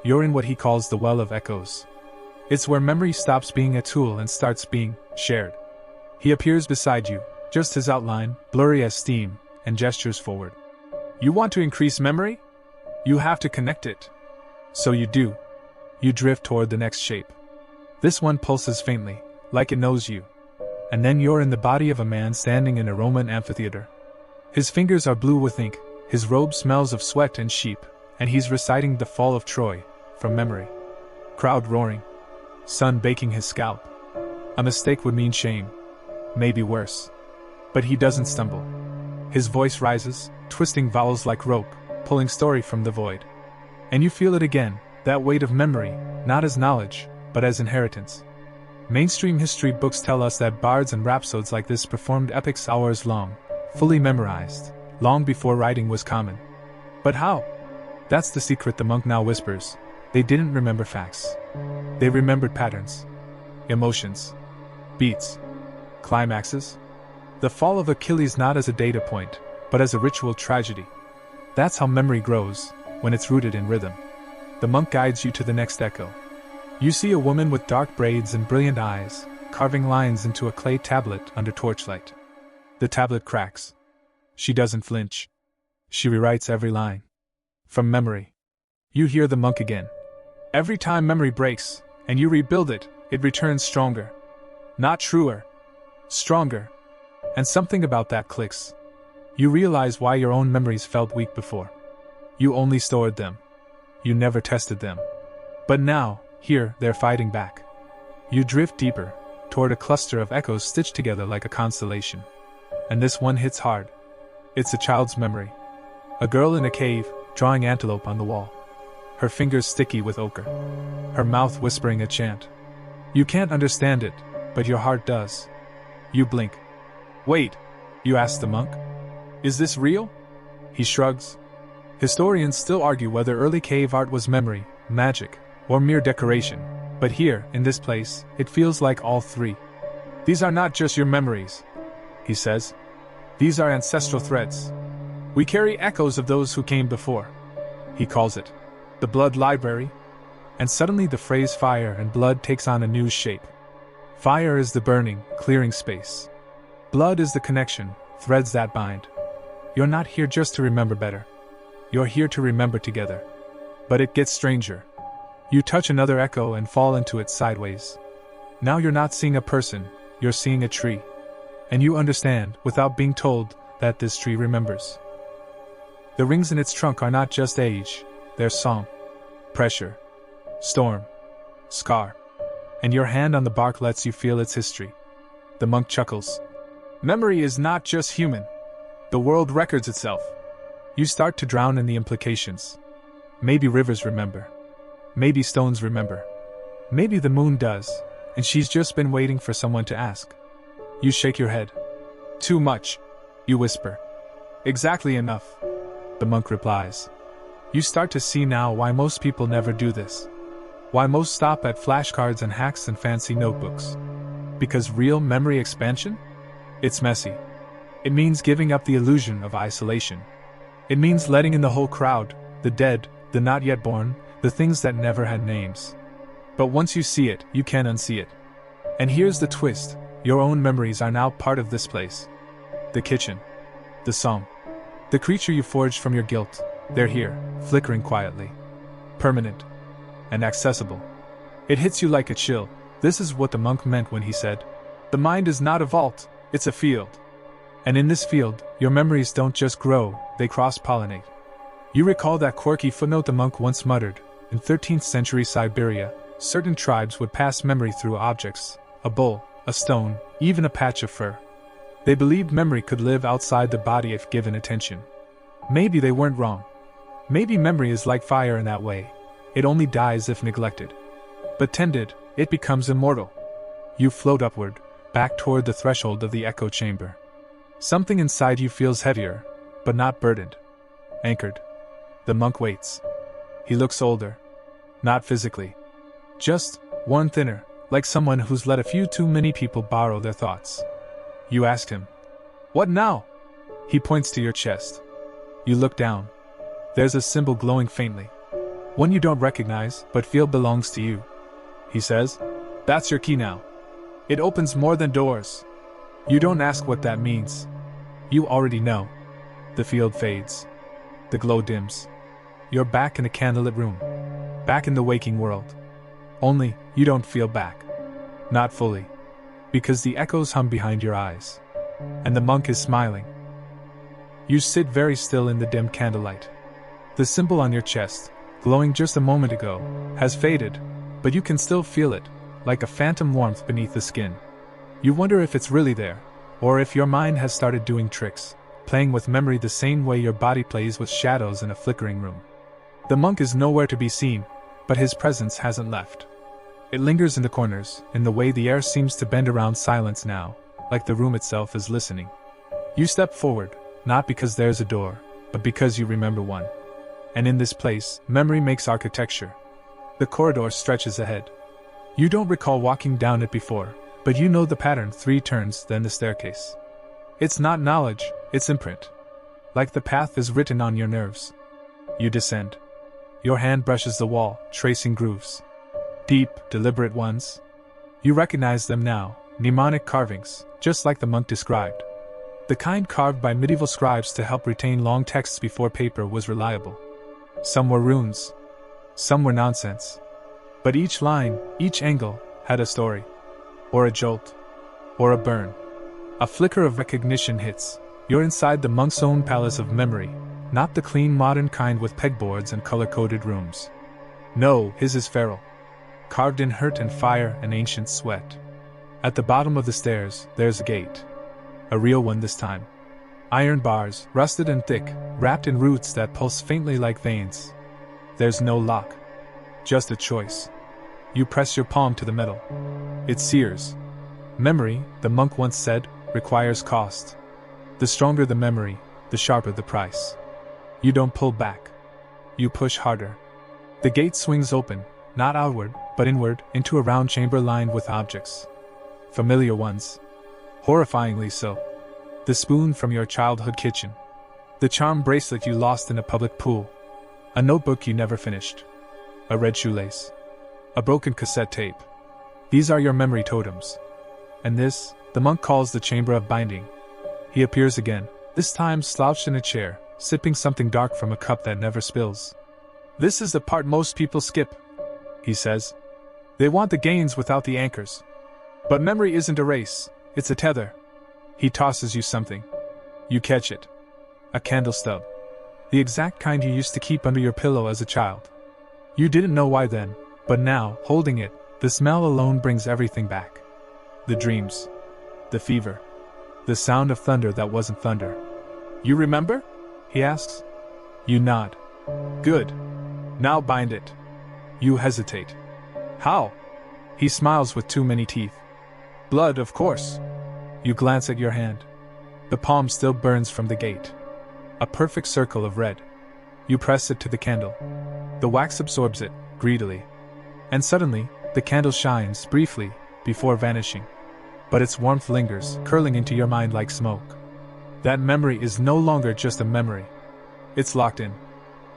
You're in what he calls the well of echoes. It's where memory stops being a tool and starts being shared. He appears beside you, just his outline, blurry as steam, and gestures forward. You want to increase memory? You have to connect it. So you do. You drift toward the next shape. This one pulses faintly, like it knows you. And then you're in the body of a man standing in a Roman amphitheater. His fingers are blue with ink, his robe smells of sweat and sheep, and he's reciting the fall of Troy, from memory. Crowd roaring. Sun baking his scalp. A mistake would mean shame. Maybe worse. But he doesn't stumble. His voice rises, twisting vowels like rope, pulling story from the void. And you feel it again, that weight of memory, not as knowledge, but as inheritance. Mainstream history books tell us that bards and rhapsodes like this performed epics hours long, fully memorized, long before writing was common. But how? That's the secret the monk now whispers. They didn't remember facts. They remembered patterns. Emotions. Beats. Climaxes. The fall of Achilles not as a data point, but as a ritual tragedy. That's how memory grows, when it's rooted in rhythm. The monk guides you to the next echo. You see a woman with dark braids and brilliant eyes, carving lines into a clay tablet under torchlight. The tablet cracks. She doesn't flinch. She rewrites every line. From memory. You hear the monk again. Every time memory breaks, and you rebuild it, it returns stronger. Not truer. Stronger. And something about that clicks. You realize why your own memories felt weak before. You only stored them. You never tested them. But now, here, they're fighting back. You drift deeper, toward a cluster of echoes stitched together like a constellation. And this one hits hard. It's a child's memory. A girl in a cave, drawing antelope on the wall. Her fingers sticky with ochre. Her mouth whispering a chant. You can't understand it, but your heart does. You blink. Wait, you ask the monk. Is this real? He shrugs. Historians still argue whether early cave art was memory, magic, or mere decoration, but here, in this place, it feels like all three. These are not just your memories, he says. These are ancestral threads. We carry echoes of those who came before. He calls it the blood library. And suddenly the phrase fire and blood takes on a new shape. Fire is the burning, clearing space. Blood is the connection, threads that bind. You're not here just to remember better. You're here to remember together. But it gets stranger. You touch another echo and fall into it sideways. Now you're not seeing a person, you're seeing a tree. And you understand, without being told, that this tree remembers. The rings in its trunk are not just age, they're song. Pressure. Storm. Scar. And your hand on the bark lets you feel its history. The monk chuckles. Memory is not just human. The world records itself. You start to drown in the implications. Maybe rivers remember. Maybe stones remember. Maybe the moon does, and she's just been waiting for someone to ask. You shake your head. Too much, you whisper. Exactly enough, the monk replies. You start to see now why most people never do this. Why most stop at flashcards and hacks and fancy notebooks. Because real memory expansion? It's messy. It means giving up the illusion of isolation. It means letting in the whole crowd, the dead, the not yet born, the things that never had names. But once you see it, you can't unsee it. And here's the twist, your own memories are now part of this place. The kitchen. The song. The creature you forged from your guilt, they're here, flickering quietly. Permanent. And accessible. It hits you like a chill. This is what the monk meant when he said, "The mind is not a vault, it's a field." And in this field, your memories don't just grow, they cross-pollinate. You recall that quirky footnote the monk once muttered. In 13th century Siberia, certain tribes would pass memory through objects, a bowl, a stone, even a patch of fur. They believed memory could live outside the body if given attention. Maybe they weren't wrong. Maybe memory is like fire in that way. It only dies if neglected. But tended, it becomes immortal. You float upward, back toward the threshold of the echo chamber. Something inside you feels heavier, but not burdened. Anchored. The monk waits. He looks older. Not physically. Just worn thinner, like someone who's let a few too many people borrow their thoughts. You ask him, "What now?" He points to your chest. You look down. There's a symbol glowing faintly. One you don't recognize, but feel belongs to you. He says, "That's your key now. It opens more than doors." You don't ask what that means. You already know. The field fades. The glow dims. You're back in a candlelit room. Back in the waking world. Only, you don't feel back. Not fully. Because the echoes hum behind your eyes. And the monk is smiling. You sit very still in the dim candlelight. The symbol on your chest, glowing just a moment ago, has faded, but you can still feel it, like a phantom warmth beneath the skin. You wonder if it's really there, or if your mind has started doing tricks, playing with memory the same way your body plays with shadows in a flickering room. The monk is nowhere to be seen, but his presence hasn't left. It lingers in the corners, in the way the air seems to bend around silence now, like the room itself is listening. You step forward, not because there's a door, but because you remember one. And in this place, memory makes architecture. The corridor stretches ahead. You don't recall walking down it before, but you know the pattern: 3 turns, then the staircase. It's not knowledge, it's imprint. Like the path is written on your nerves. You descend. Your hand brushes the wall, tracing grooves. Deep, deliberate ones. You recognize them now, mnemonic carvings, just like the monk described. The kind carved by medieval scribes to help retain long texts before paper was reliable. Some were runes. Some were nonsense. But each line, each angle, had a story. Or a jolt. Or a burn. A flicker of recognition hits. You're inside the monk's own palace of memory, not the clean modern kind with pegboards and color-coded rooms. No, his is feral. Carved in hurt and fire and ancient sweat. At the bottom of the stairs, there's a gate. A real one this time. Iron bars, rusted and thick, wrapped in roots that pulse faintly like veins. There's no lock. Just a choice. You press your palm to the metal. It sears. Memory, the monk once said, requires cost. The stronger the memory, the sharper the price. You don't pull back. You push harder. The gate swings open, not outward, but inward, into a round chamber lined with objects. Familiar ones. Horrifyingly so. The spoon from your childhood kitchen. The charm bracelet you lost in a public pool. A notebook you never finished. A red shoelace. A broken cassette tape. These are your memory totems. And this, the monk calls the chamber of binding. He appears again, this time slouched in a chair, sipping something dark from a cup that never spills. "This is the part most people skip," he says. "They want the gains without the anchors. But memory isn't a race, it's a tether." He tosses you something. You catch it. A candle stub. The exact kind you used to keep under your pillow as a child. You didn't know why then, but now, holding it, the smell alone brings everything back. The dreams. The fever. The sound of thunder that wasn't thunder. "You remember?" he asks. You nod. "Good. Now bind it." You hesitate. "How?" He smiles with too many teeth. "Blood, of course." You glance at your hand. The palm still burns from the gate. A perfect circle of red. You press it to the candle. The wax absorbs it, greedily. And suddenly, the candle shines, briefly, before vanishing. But its warmth lingers, curling into your mind like smoke. That memory is no longer just a memory. It's locked in.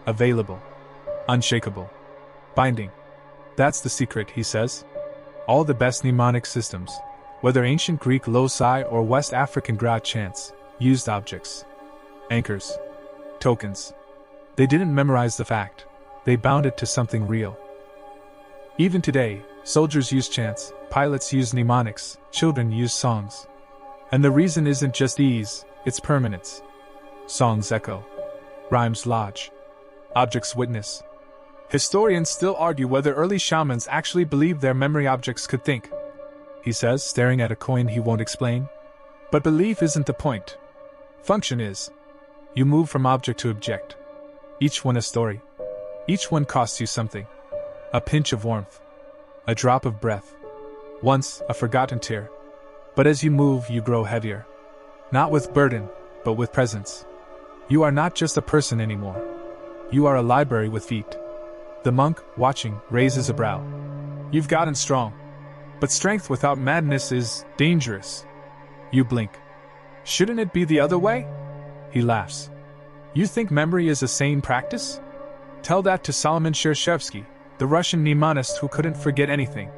Available. Unshakable. Binding. That's the secret, he says. All the best mnemonic systems, whether ancient Greek loci or West African grot chants, used objects. Anchors. Tokens. They didn't memorize the fact. They bound it to something real. Even today, soldiers use chants, pilots use mnemonics, children use songs. And the reason isn't just ease, it's permanence. Songs echo. Rhymes lodge. Objects witness. Historians still argue whether early shamans actually believed their memory objects could think, he says, staring at a coin he won't explain. But belief isn't the point. Function is. You move from object to object. Each one a story. Each one costs you something. A pinch of warmth. A drop of breath. Once, a forgotten tear. But as you move, you grow heavier. Not with burden, but with presence. You are not just a person anymore. You are a library with feet. The monk, watching, raises a brow. You've gotten strong. But strength without madness is dangerous. You blink. Shouldn't it be the other way? He laughs. You think memory is a sane practice? Tell that to Solomon Shershevsky, the Russian mnemonist who couldn't forget anything.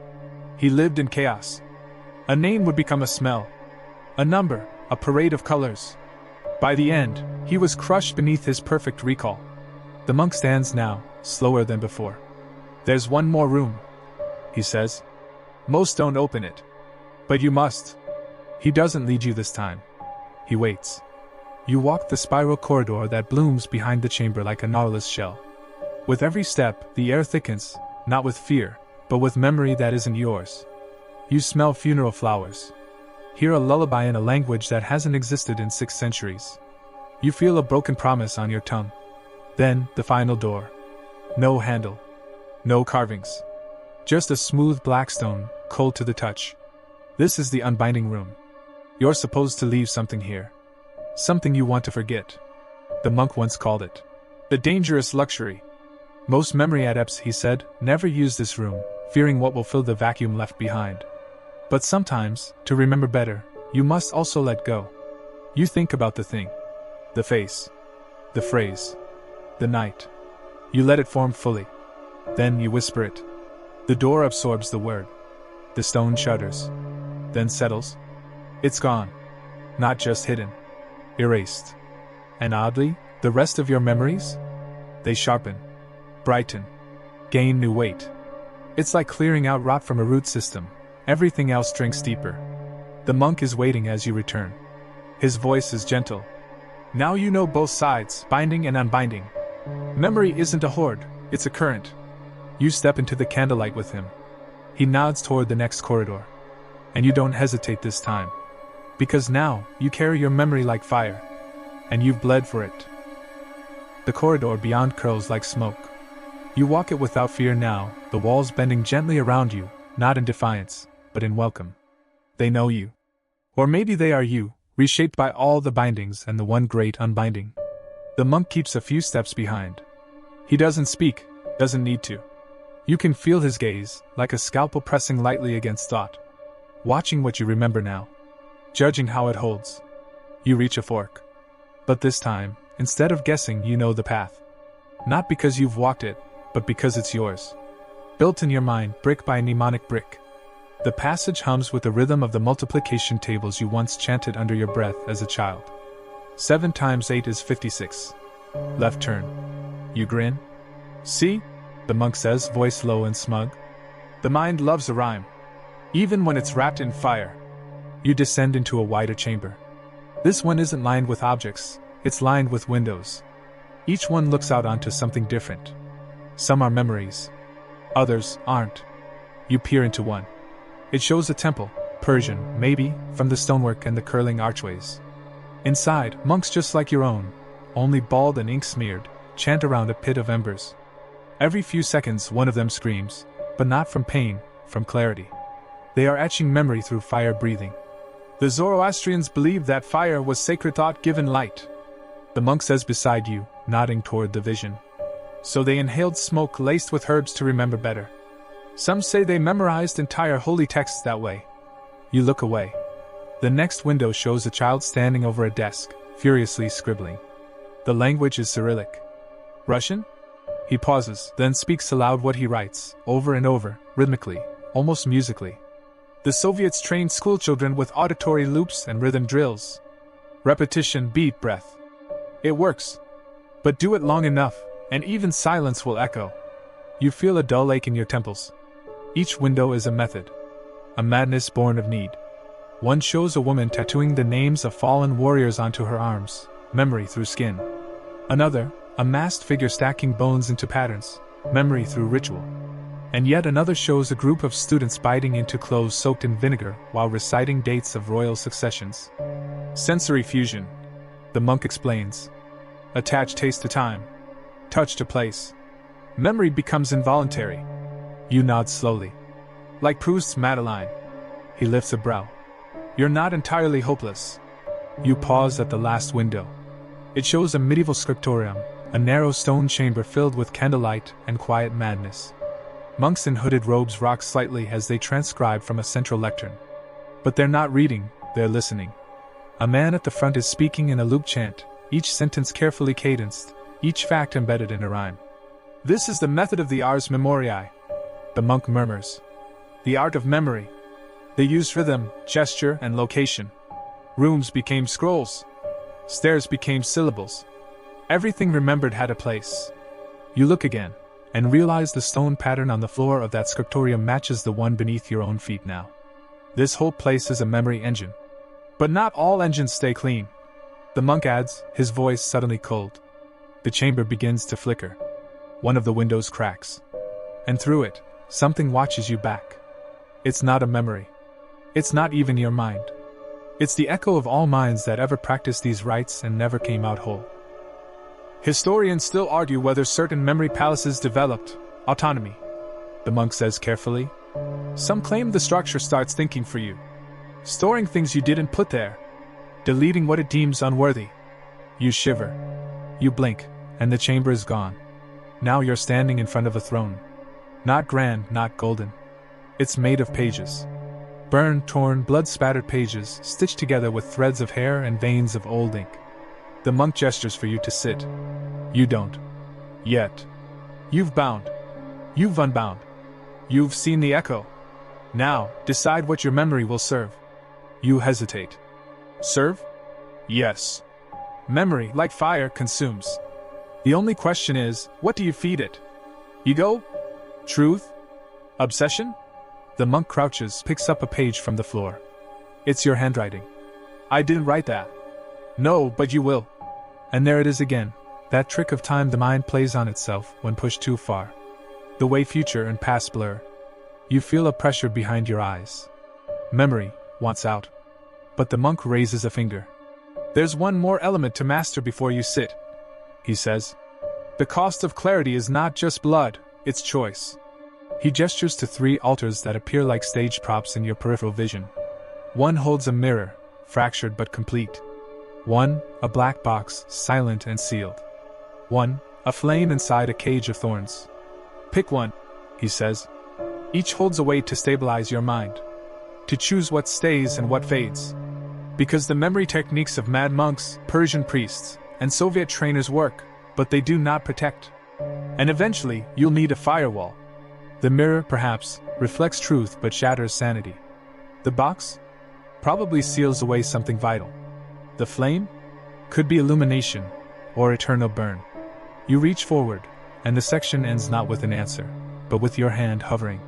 He lived in chaos. A name would become a smell. A number, a parade of colors. By the end, he was crushed beneath his perfect recall. The monk stands now, slower than before. There's one more room, he says. Most don't open it. But you must. He doesn't lead you this time. He waits. You walk the spiral corridor that blooms behind the chamber like a nautilus shell. With every step, the air thickens, not with fear, but with memory that isn't yours. You smell funeral flowers. Hear a lullaby in a language that hasn't existed in 6 centuries. You feel a broken promise on your tongue. Then, the final door. No handle. No carvings. Just a smooth black stone, cold to the touch. This is the unbinding room. You're supposed to leave something here. Something you want to forget. The monk once called it the dangerous luxury. Most memory adepts, he said, never use this room, fearing what will fill the vacuum left behind. But sometimes, to remember better, you must also let go. You think about the thing. The face. The phrase. The night. You let it form fully. Then you whisper it. The door absorbs the word. The stone shudders. Then settles. It's gone. Not just hidden. Erased. And oddly, the rest of your memories? They sharpen. Brighten. Gain new weight. It's like clearing out rot from a root system. Everything else drinks deeper. The monk is waiting as you return. His voice is gentle. Now you know both sides, binding and unbinding. Memory isn't a hoard, it's a current. You step into the candlelight with him. He nods toward the next corridor. And you don't hesitate this time. Because now, you carry your memory like fire. And you've bled for it. The corridor beyond curls like smoke. You walk it without fear now, the walls bending gently around you, not in defiance, but in welcome. They know you. Or maybe they are you, reshaped by all the bindings and the one great unbinding. The monk keeps a few steps behind. He doesn't speak, doesn't need to. You can feel his gaze, like a scalpel pressing lightly against thought. Watching what you remember now. Judging how it holds. You reach a fork. But this time, instead of guessing, you know the path. Not because you've walked it, but because it's yours. Built in your mind, brick by mnemonic brick. The passage hums with the rhythm of the multiplication tables you once chanted under your breath as a child. 7 times 8 is 56. Left turn. You grin. See? The monk says, voice low and smug. The mind loves a rhyme. Even when it's wrapped in fire. You descend into a wider chamber. This one isn't lined with objects, it's lined with windows. Each one looks out onto something different. Some are memories. Others aren't. You peer into one. It shows a temple, Persian, maybe, from the stonework and the curling archways. Inside, monks just like your own, only bald and ink-smeared, chant around a pit of embers. Every few seconds one of them screams, but not from pain, from clarity. They are etching memory through fire breathing. The Zoroastrians believed that fire was sacred thought-given light. The monk says beside you, nodding toward the vision. So they inhaled smoke laced with herbs to remember better. Some say they memorized entire holy texts that way. You look away. The next window shows a child standing over a desk, furiously scribbling. The language is Cyrillic. Russian? He pauses, then speaks aloud what he writes, over and over, rhythmically, almost musically. The Soviets trained schoolchildren with auditory loops and rhythm drills. Repetition, beat, breath. It works. But do it long enough, and even silence will echo. You feel a dull ache in your temples. Each window is a method. A madness born of need. One shows a woman tattooing the names of fallen warriors onto her arms, memory through skin. Another, a masked figure stacking bones into patterns, memory through ritual. And yet another shows a group of students biting into cloves soaked in vinegar while reciting dates of royal successions. Sensory fusion, the monk explains. Attach taste to time, touch to place. Memory becomes involuntary. You nod slowly. Like Proust's Madeleine. He lifts a brow. You're not entirely hopeless. You pause at the last window. It shows a medieval scriptorium, a narrow stone chamber filled with candlelight and quiet madness. Monks in hooded robes rock slightly as they transcribe from a central lectern. But they're not reading, they're listening. A man at the front is speaking in a loop chant, each sentence carefully cadenced, each fact embedded in a rhyme. This is the method of the ars memoriae, the monk murmurs. The art of memory. They used rhythm, gesture, and location. Rooms became scrolls. Stairs became syllables. Everything remembered had a place. You look again, and realize the stone pattern on the floor of that scriptorium matches the one beneath your own feet now. This whole place is a memory engine. But not all engines stay clean. The monk adds, his voice suddenly cold. The chamber begins to flicker. One of the windows cracks. And through it, something watches you back. It's not a memory. It's not even your mind. It's the echo of all minds that ever practiced these rites and never came out whole. Historians still argue whether certain memory palaces developed autonomy, the monk says carefully. Some claim the structure starts thinking for you, storing things you didn't put there, deleting what it deems unworthy. You shiver. You blink, and the chamber is gone. Now you're standing in front of a throne. Not grand, not golden. It's made of pages. Burned, torn, blood-spattered pages, stitched together with threads of hair and veins of old ink. The monk gestures for you to sit. You don't. Yet. You've bound. You've unbound. You've seen the echo. Now, decide what your memory will serve. You hesitate. Serve? Yes. Memory, like fire, consumes. The only question is, what do you feed it? Ego? Truth? Obsession? The monk crouches, picks up a page from the floor. It's your handwriting. I didn't write that. No, but you will. And there it is again, that trick of time the mind plays on itself when pushed too far. The way future and past blur. You feel a pressure behind your eyes. Memory wants out. But the monk raises a finger. There's one more element to master before you sit, he says. The cost of clarity is not just blood, it's choice. He gestures to 3 altars that appear like stage props in your peripheral vision. One holds a mirror, fractured but complete. One, a black box, silent and sealed. One, a flame inside a cage of thorns. Pick one, he says. Each holds a weight to stabilize your mind. To choose what stays and what fades. Because the memory techniques of mad monks, Persian priests, and Soviet trainers work, but they do not protect. And eventually, you'll need a firewall. The mirror, perhaps, reflects truth but shatters sanity. The box? Probably seals away something vital. The flame? Could be illumination, or eternal burn. You reach forward, and the section ends not with an answer, but with your hand hovering.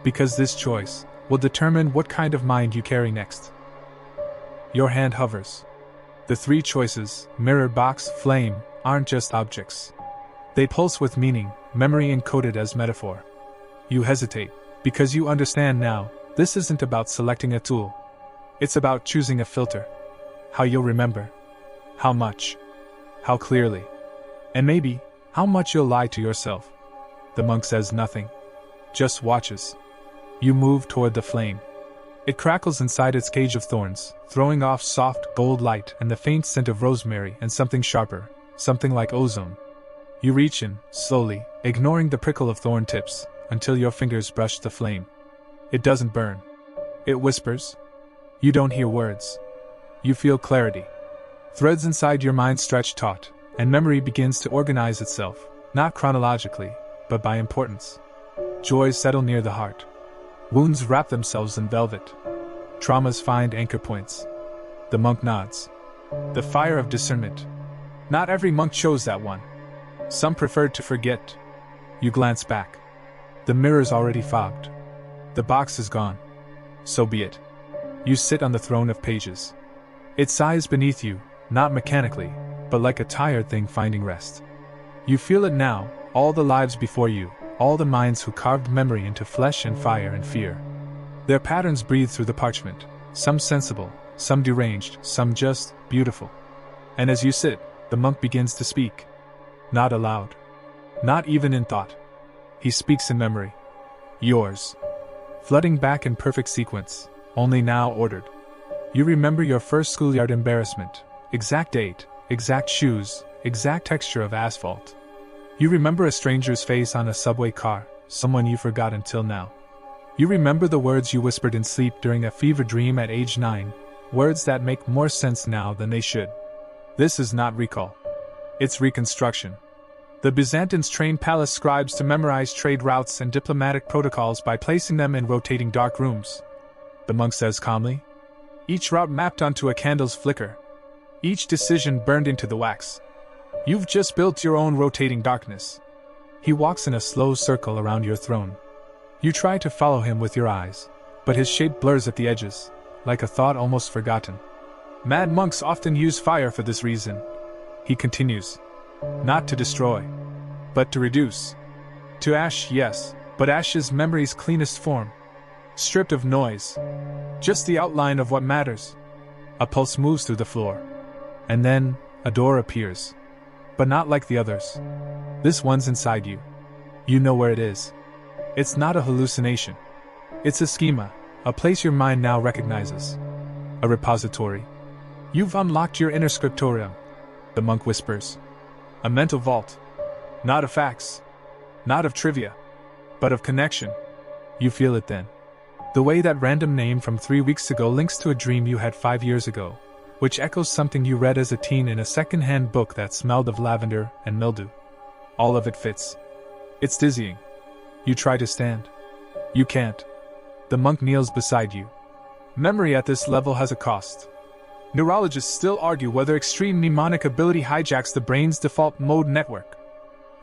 Because this choice will determine what kind of mind you carry next. Your hand hovers. The 3 choices, mirror, box, flame, aren't just objects. They pulse with meaning, memory encoded as metaphor. You hesitate, because you understand now, this isn't about selecting a tool. It's about choosing a filter. How you'll remember. How much. How clearly. And maybe, how much you'll lie to yourself. The monk says nothing. Just watches. You move toward the flame. It crackles inside its cage of thorns, throwing off soft, gold light and the faint scent of rosemary and something sharper, something like ozone. You reach in, slowly, ignoring the prickle of thorn tips, until your fingers brush the flame. It doesn't burn. It whispers. You don't hear words. You feel clarity. Threads inside your mind stretch taut, and memory begins to organize itself, not chronologically, but by importance. Joys settle near the heart. Wounds wrap themselves in velvet. Traumas find anchor points. The monk nods. The fire of discernment. Not every monk chose that one. Some preferred to forget. You glance back. The mirror's already fogged. The box is gone. So be it. You sit on the throne of pages. It sighs beneath you, not mechanically, but like a tired thing finding rest. You feel it now, all the lives before you, all the minds who carved memory into flesh and fire and fear. Their patterns breathe through the parchment, some sensible, some deranged, some just beautiful. And as you sit, the monk begins to speak. Not aloud. Not even in thought. He speaks in memory. Yours. Flooding back in perfect sequence, only now ordered. You remember your first schoolyard embarrassment, exact date, exact shoes, exact texture of asphalt. You remember a stranger's face on a subway car, someone you forgot until now. You remember the words you whispered in sleep during a fever dream at age 9, words that make more sense now than they should. This is not recall. It's reconstruction. The Byzantines trained palace scribes to memorize trade routes and diplomatic protocols by placing them in rotating dark rooms. The monk says calmly. Each route mapped onto a candle's flicker. Each decision burned into the wax. You've just built your own rotating darkness. He walks in a slow circle around your throne. You try to follow him with your eyes, but his shape blurs at the edges, like a thought almost forgotten. Mad monks often use fire for this reason. He continues. Not to destroy, but to reduce. To ash, yes, but ash is memory's cleanest form. Stripped of noise. Just the outline of what matters. A pulse moves through the floor. And then, a door appears. But not like the others. This one's inside you. You know where it is. It's not a hallucination. It's a schema, a place your mind now recognizes. A repository. You've unlocked your inner scriptorium, the monk whispers. A mental vault. Not of facts. Not of trivia. But of connection. You feel it then. The way that random name from 3 weeks ago links to a dream you had 5 years ago, which echoes something you read as a teen in a second-hand book that smelled of lavender and mildew. All of it fits. It's dizzying. You try to stand. You can't. The monk kneels beside you. Memory at this level has a cost. Neurologists still argue whether extreme mnemonic ability hijacks the brain's default mode network.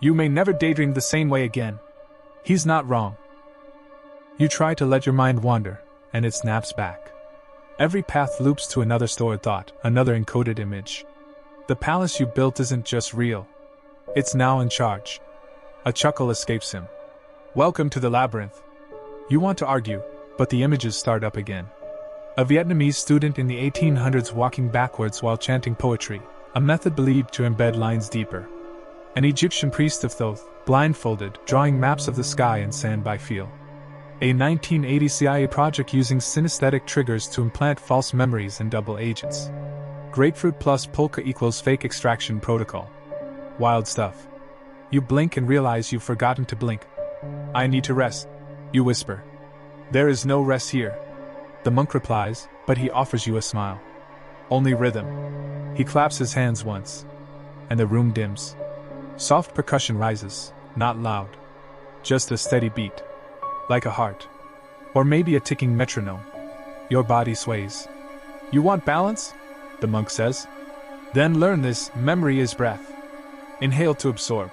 You may never daydream the same way again. He's not wrong. You try to let your mind wander, and it snaps back. Every path loops to another stored thought, another encoded image. The palace you built isn't just real. It's now in charge. A chuckle escapes him. Welcome to the labyrinth. You want to argue, but the images start up again. A Vietnamese student in the 1800s walking backwards while chanting poetry, a method believed to embed lines deeper. An Egyptian priest of Thoth, blindfolded, drawing maps of the sky and sand by feel. A 1980 CIA project using synesthetic triggers to implant false memories and double agents. Grapefruit plus polka equals fake extraction protocol. Wild stuff. You blink and realize you've forgotten to blink. I need to rest, you whisper. There is no rest here. The monk replies, but he offers you a smile. Only rhythm. He claps his hands once, and the room dims. Soft percussion rises, not loud. Just a steady beat. Like a heart. Or maybe a ticking metronome. Your body sways. You want balance? The monk says. Then learn this: memory is breath. Inhale to absorb.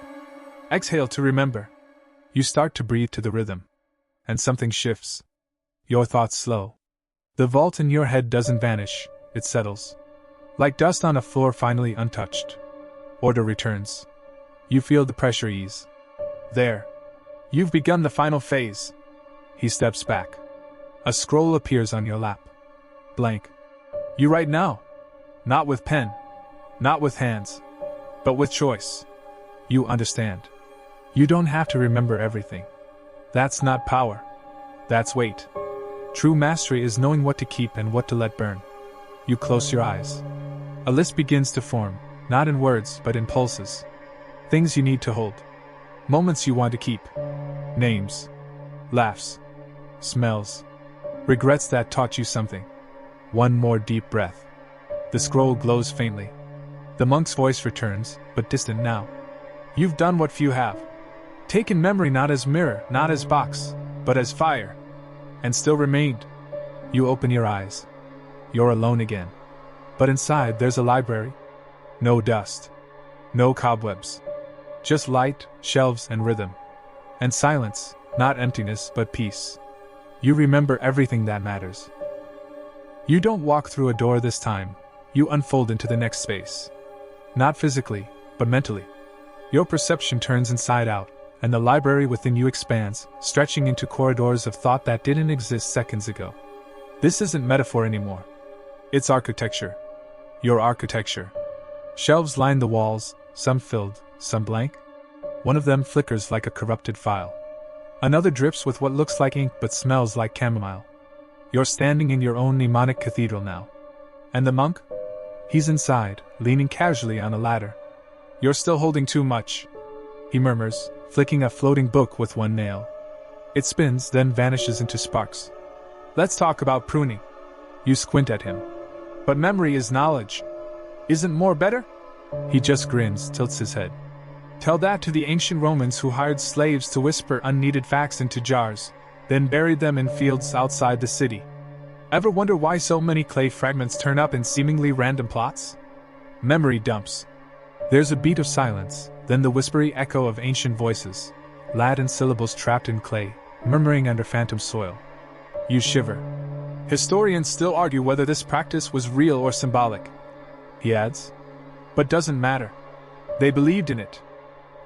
Exhale to remember. You start to breathe to the rhythm. And something shifts. Your thoughts slow. The vault in your head doesn't vanish, it settles. Like dust on a floor finally untouched. Order returns. You feel the pressure ease. There. You've begun the final phase. He steps back. A scroll appears on your lap. Blank. You write now. Not with pen. Not with hands. But with choice. You understand. You don't have to remember everything. That's not power. That's weight. True mastery is knowing what to keep and what to let burn. You close your eyes. A list begins to form, not in words but in pulses. Things you need to hold. Moments you want to keep. Names. Laughs. Smells. Regrets that taught you something. One more deep breath. The scroll glows faintly. The monk's voice returns, but distant now. You've done what few have. Taken memory not as mirror, not as box, but as fire. And still remained. You open your eyes. You're alone again. But inside there's a library. No dust. No cobwebs. Just light, shelves, and rhythm. And silence, not emptiness but peace. You remember everything that matters. You don't walk through a door this time, you unfold into the next space. Not physically, but mentally. Your perception turns inside out, and the library within you expands, stretching into corridors of thought that didn't exist seconds ago. This isn't metaphor anymore. It's architecture. Your architecture. Shelves line the walls, some filled, some blank. One of them flickers like a corrupted file. Another drips with what looks like ink but smells like chamomile. You're standing in your own mnemonic cathedral now. And the monk? He's inside, leaning casually on a ladder. You're still holding too much, he murmurs, flicking a floating book with one nail. It spins, then vanishes into sparks. Let's talk about pruning. You squint at him. But memory is knowledge. Isn't more better? He just grins, tilts his head. Tell that to the ancient Romans who hired slaves to whisper unneeded facts into jars, then buried them in fields outside the city. Ever wonder why so many clay fragments turn up in seemingly random plots? Memory dumps. There's a beat of silence, then the whispery echo of ancient voices, Latin syllables trapped in clay, murmuring under phantom soil. You shiver. Historians still argue whether this practice was real or symbolic, he adds. But doesn't matter. They believed in it.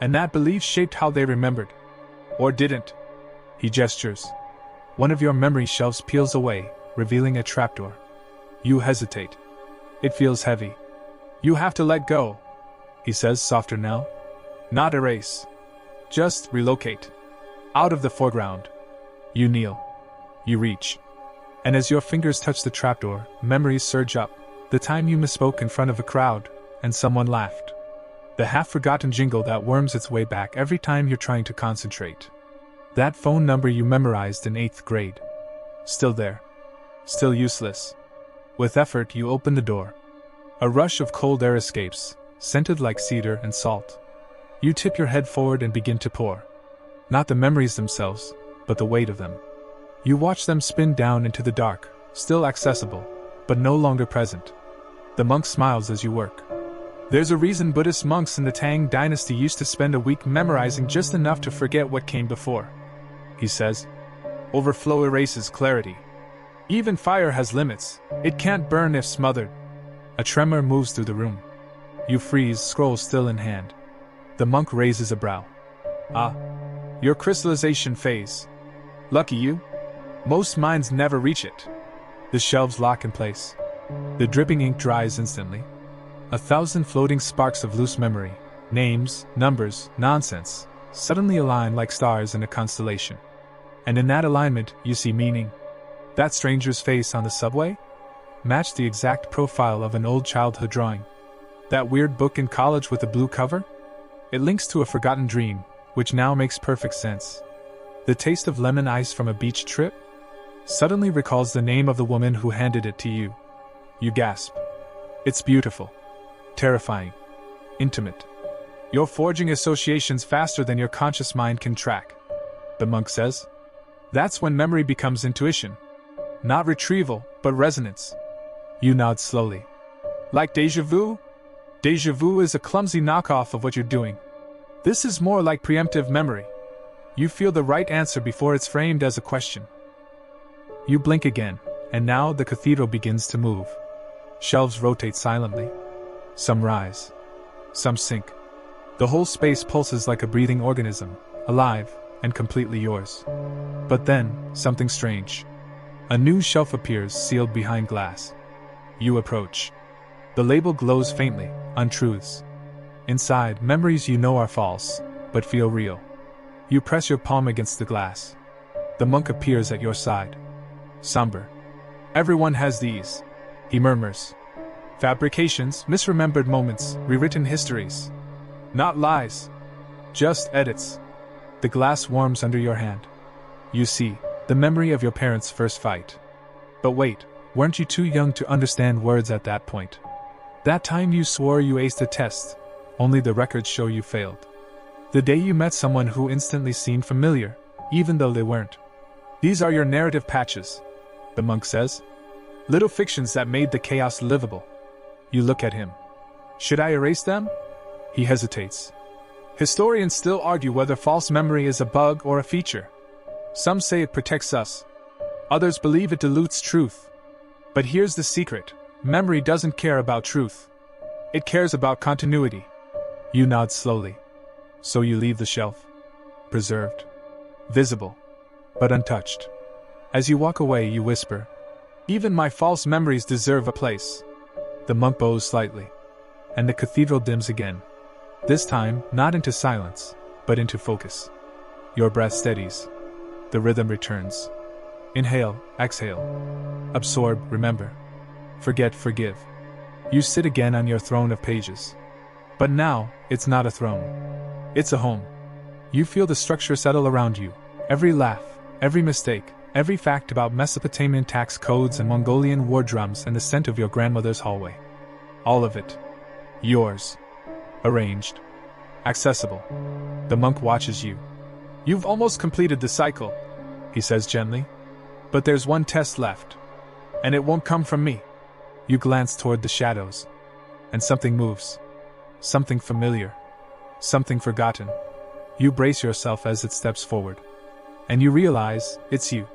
And that belief shaped how they remembered. Or didn't. He gestures. One of your memory shelves peels away, revealing a trapdoor. You hesitate. It feels heavy. You have to let go, he says, softer now. Not erase. Just relocate. Out of the foreground. You kneel. You reach. And as your fingers touch the trapdoor, memories surge up. The time you misspoke in front of a crowd, and someone laughed. The half-forgotten jingle that worms its way back every time you're trying to concentrate. That phone number you memorized in 8th grade. Still there. Still useless. With effort you open the door. A rush of cold air escapes, scented like cedar and salt. You tip your head forward and begin to pour. Not the memories themselves, but the weight of them. You watch them spin down into the dark, still accessible, but no longer present. The monk smiles as you work. There's a reason Buddhist monks in the Tang dynasty used to spend a week memorizing just enough to forget what came before, he says. Overflow erases clarity. Even fire has limits. It can't burn if smothered. A tremor moves through the room. You freeze, scroll still in hand. The monk raises a brow. Ah, your crystallization phase. Lucky you. Most minds never reach it. The shelves lock in place. The dripping ink dries instantly. 1,000 floating sparks of loose memory, names, numbers, nonsense, suddenly align like stars in a constellation. And in that alignment, you see meaning. That stranger's face on the subway? Matched the exact profile of an old childhood drawing. That weird book in college with a blue cover? It links to a forgotten dream, which now makes perfect sense. The taste of lemon ice from a beach trip? Suddenly recalls the name of the woman who handed it to you. You gasp. It's beautiful. Terrifying. Intimate. You're forging associations faster than your conscious mind can track, the monk says. That's when memory becomes intuition. Not retrieval, but resonance. You nod slowly. Like déjà vu? Déjà vu is a clumsy knockoff of what you're doing. This is more like preemptive memory. You feel the right answer before it's framed as a question. You blink again, and now the cathedral begins to move. Shelves rotate silently. Some rise. Some sink. The whole space pulses like a breathing organism, alive, and completely yours. But then, something strange. A new shelf appears, sealed behind glass. You approach. The label glows faintly, untruths. Inside, memories you know are false, but feel real. You press your palm against the glass. The monk appears at your side. Somber. Everyone has these, he murmurs. Fabrications, misremembered moments, rewritten histories. Not lies. Just edits. The glass warms under your hand. You see, the memory of your parents' first fight. But wait, weren't you too young to understand words at that point? That time you swore you aced a test, only the records show you failed. The day you met someone who instantly seemed familiar, even though they weren't. These are your narrative patches, the monk says. Little fictions that made the chaos livable. You look at him. Should I erase them? He hesitates. Historians still argue whether false memory is a bug or a feature. Some say it protects us. Others believe it dilutes truth. But here's the secret. Memory doesn't care about truth. It cares about continuity. You nod slowly. So you leave the shelf. Preserved. Visible. But untouched. As you walk away, you whisper, "Even my false memories deserve a place." The monk bows slightly. And the cathedral dims again. This time, not into silence, but into focus. Your breath steadies. The rhythm returns. Inhale, exhale. Absorb, remember. Forget, forgive. You sit again on your throne of pages. But now, it's not a throne. It's a home. You feel the structure settle around you. Every laugh, every mistake, every fact about Mesopotamian tax codes and Mongolian war drums and the scent of your grandmother's hallway. All of it. Yours. Arranged. Accessible. The monk watches you. You've almost completed the cycle, he says gently. But there's one test left. And it won't come from me. You glance toward the shadows. And something moves. Something familiar. Something forgotten. You brace yourself as it steps forward. And you realize it's you.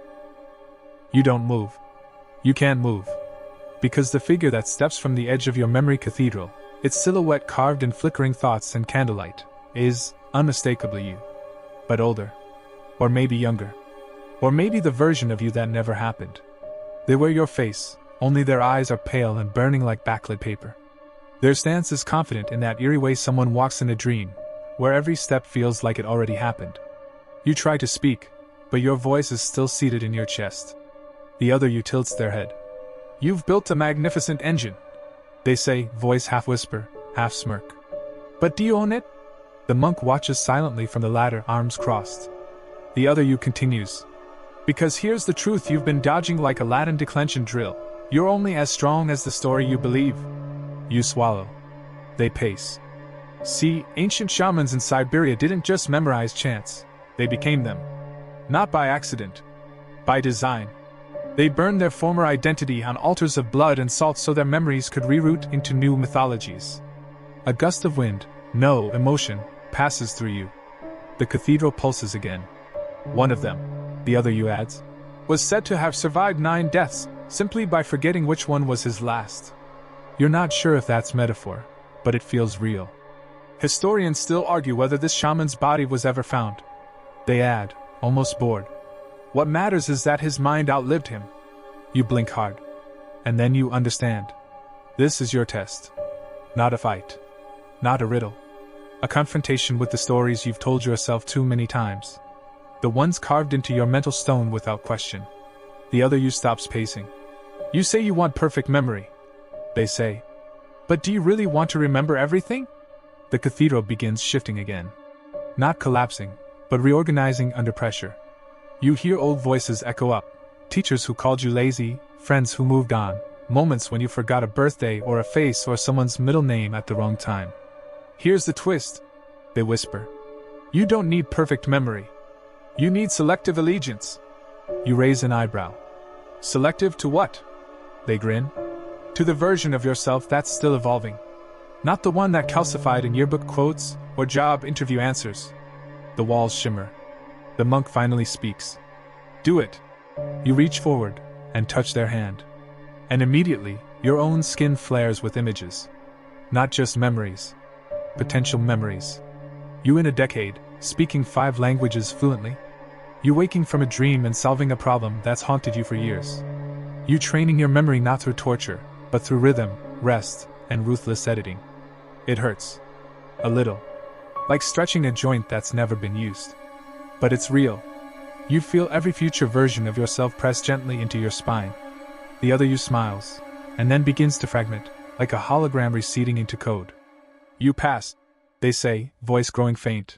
You don't move. You can't move. Because the figure that steps from the edge of your memory cathedral, its silhouette carved in flickering thoughts and candlelight, is unmistakably you. But older. Or maybe younger. Or maybe the version of you that never happened. They wear your face, only their eyes are pale and burning like backlit paper. Their stance is confident in that eerie way someone walks in a dream, where every step feels like it already happened. You try to speak, but your voice is still seated in your chest. The other you tilts their head. "You've built a magnificent engine," they say, voice half whisper, half smirk. "But do you own it?" The monk watches silently from the ladder, arms crossed. The other you continues. "Because here's the truth you've been dodging like a Latin declension drill. You're only as strong as the story you believe." You swallow. They pace. See, ancient shamans in Siberia didn't just memorize chants. They became them. Not by accident. By design. They burned their former identity on altars of blood and salt so their memories could reroute into new mythologies. A gust of wind, no emotion, passes through you. The cathedral pulses again. One of them, the other you adds, was said to have survived 9 deaths, simply by forgetting which one was his last. You're not sure if that's metaphor, but it feels real. Historians still argue whether this shaman's body was ever found. They add, almost bored. What matters is that his mind outlived him. You blink hard. And then you understand. This is your test. Not a fight. Not a riddle. A confrontation with the stories you've told yourself too many times. The ones carved into your mental stone without question. The other you stops pacing. You say you want perfect memory. They say. But do you really want to remember everything? The cathedral begins shifting again. Not collapsing, but reorganizing under pressure. You hear old voices echo up. Teachers who called you lazy, friends who moved on, moments when you forgot a birthday or a face or someone's middle name at the wrong time. Here's the twist, they whisper. You don't need perfect memory. You need selective allegiance. You raise an eyebrow. Selective to what? They grin. To the version of yourself that's still evolving. Not the one that calcified in yearbook quotes or job interview answers. The walls shimmer. The monk finally speaks. Do it. You reach forward and touch their hand. And immediately, your own skin flares with images. Not just memories. Potential memories. You in a decade, speaking 5 languages fluently. You waking from a dream and solving a problem that's haunted you for years. You training your memory not through torture, but through rhythm, rest, and ruthless editing. It hurts. A little. Like stretching a joint that's never been used. But it's real. You feel every future version of yourself press gently into your spine. The other you smiles, and then begins to fragment, like a hologram receding into code. You pass, they say, voice growing faint.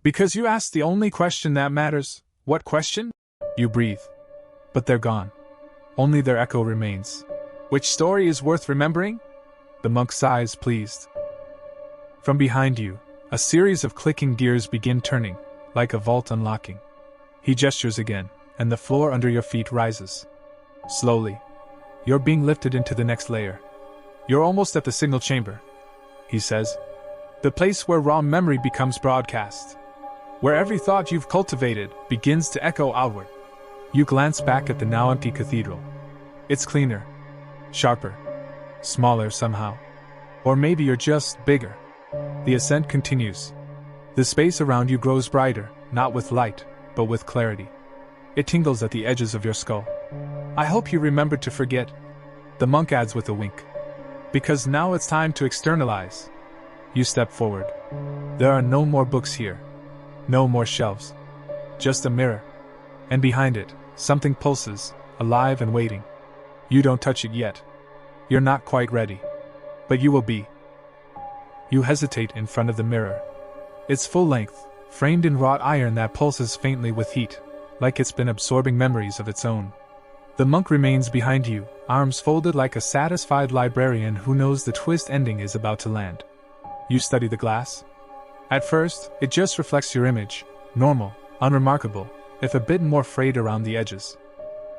Because you asked the only question that matters. What question? You breathe. But they're gone. Only their echo remains. Which story is worth remembering? The monk sighs, pleased. From behind you, A series of clicking gears begin turning, like a vault unlocking. He gestures again, and the floor under your feet rises. Slowly, you're being lifted into the next layer. You're almost at the signal chamber, he says. The place where raw memory becomes broadcast. Where every thought you've cultivated begins to echo outward. You glance back at the now empty cathedral. It's cleaner, sharper, smaller somehow. Or maybe you're just bigger. The ascent continues. The space around you grows brighter, not with light, but with clarity. It tingles at the edges of your skull. I hope you remembered to forget, the monk adds with a wink. Because now it's time to externalize. You step forward. There are no more books here. No more shelves. Just a mirror. And behind it, something pulses, alive and waiting. You don't touch it yet. You're not quite ready. But you will be. You hesitate in front of the mirror. It's full length, framed in wrought iron that pulses faintly with heat, like it's been absorbing memories of its own. The monk remains behind you, arms folded like a satisfied librarian who knows the twist ending is about to land. You study the glass. At first, it just reflects your image, normal, unremarkable, if a bit more frayed around the edges.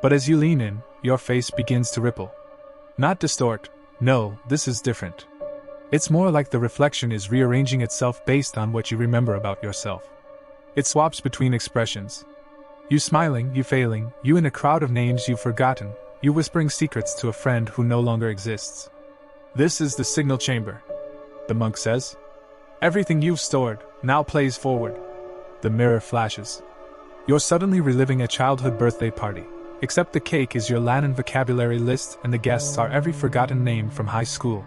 But as you lean in, your face begins to ripple. Not distort, no, this is different. It's more like the reflection is rearranging itself based on what you remember about yourself. It swaps between expressions. You smiling, you failing, you in a crowd of names you've forgotten, you whispering secrets to a friend who no longer exists. This is the signal chamber, the monk says. Everything you've stored now plays forward. The mirror flashes. You're suddenly reliving a childhood birthday party, except the cake is your Latin vocabulary list and the guests are every forgotten name from high school.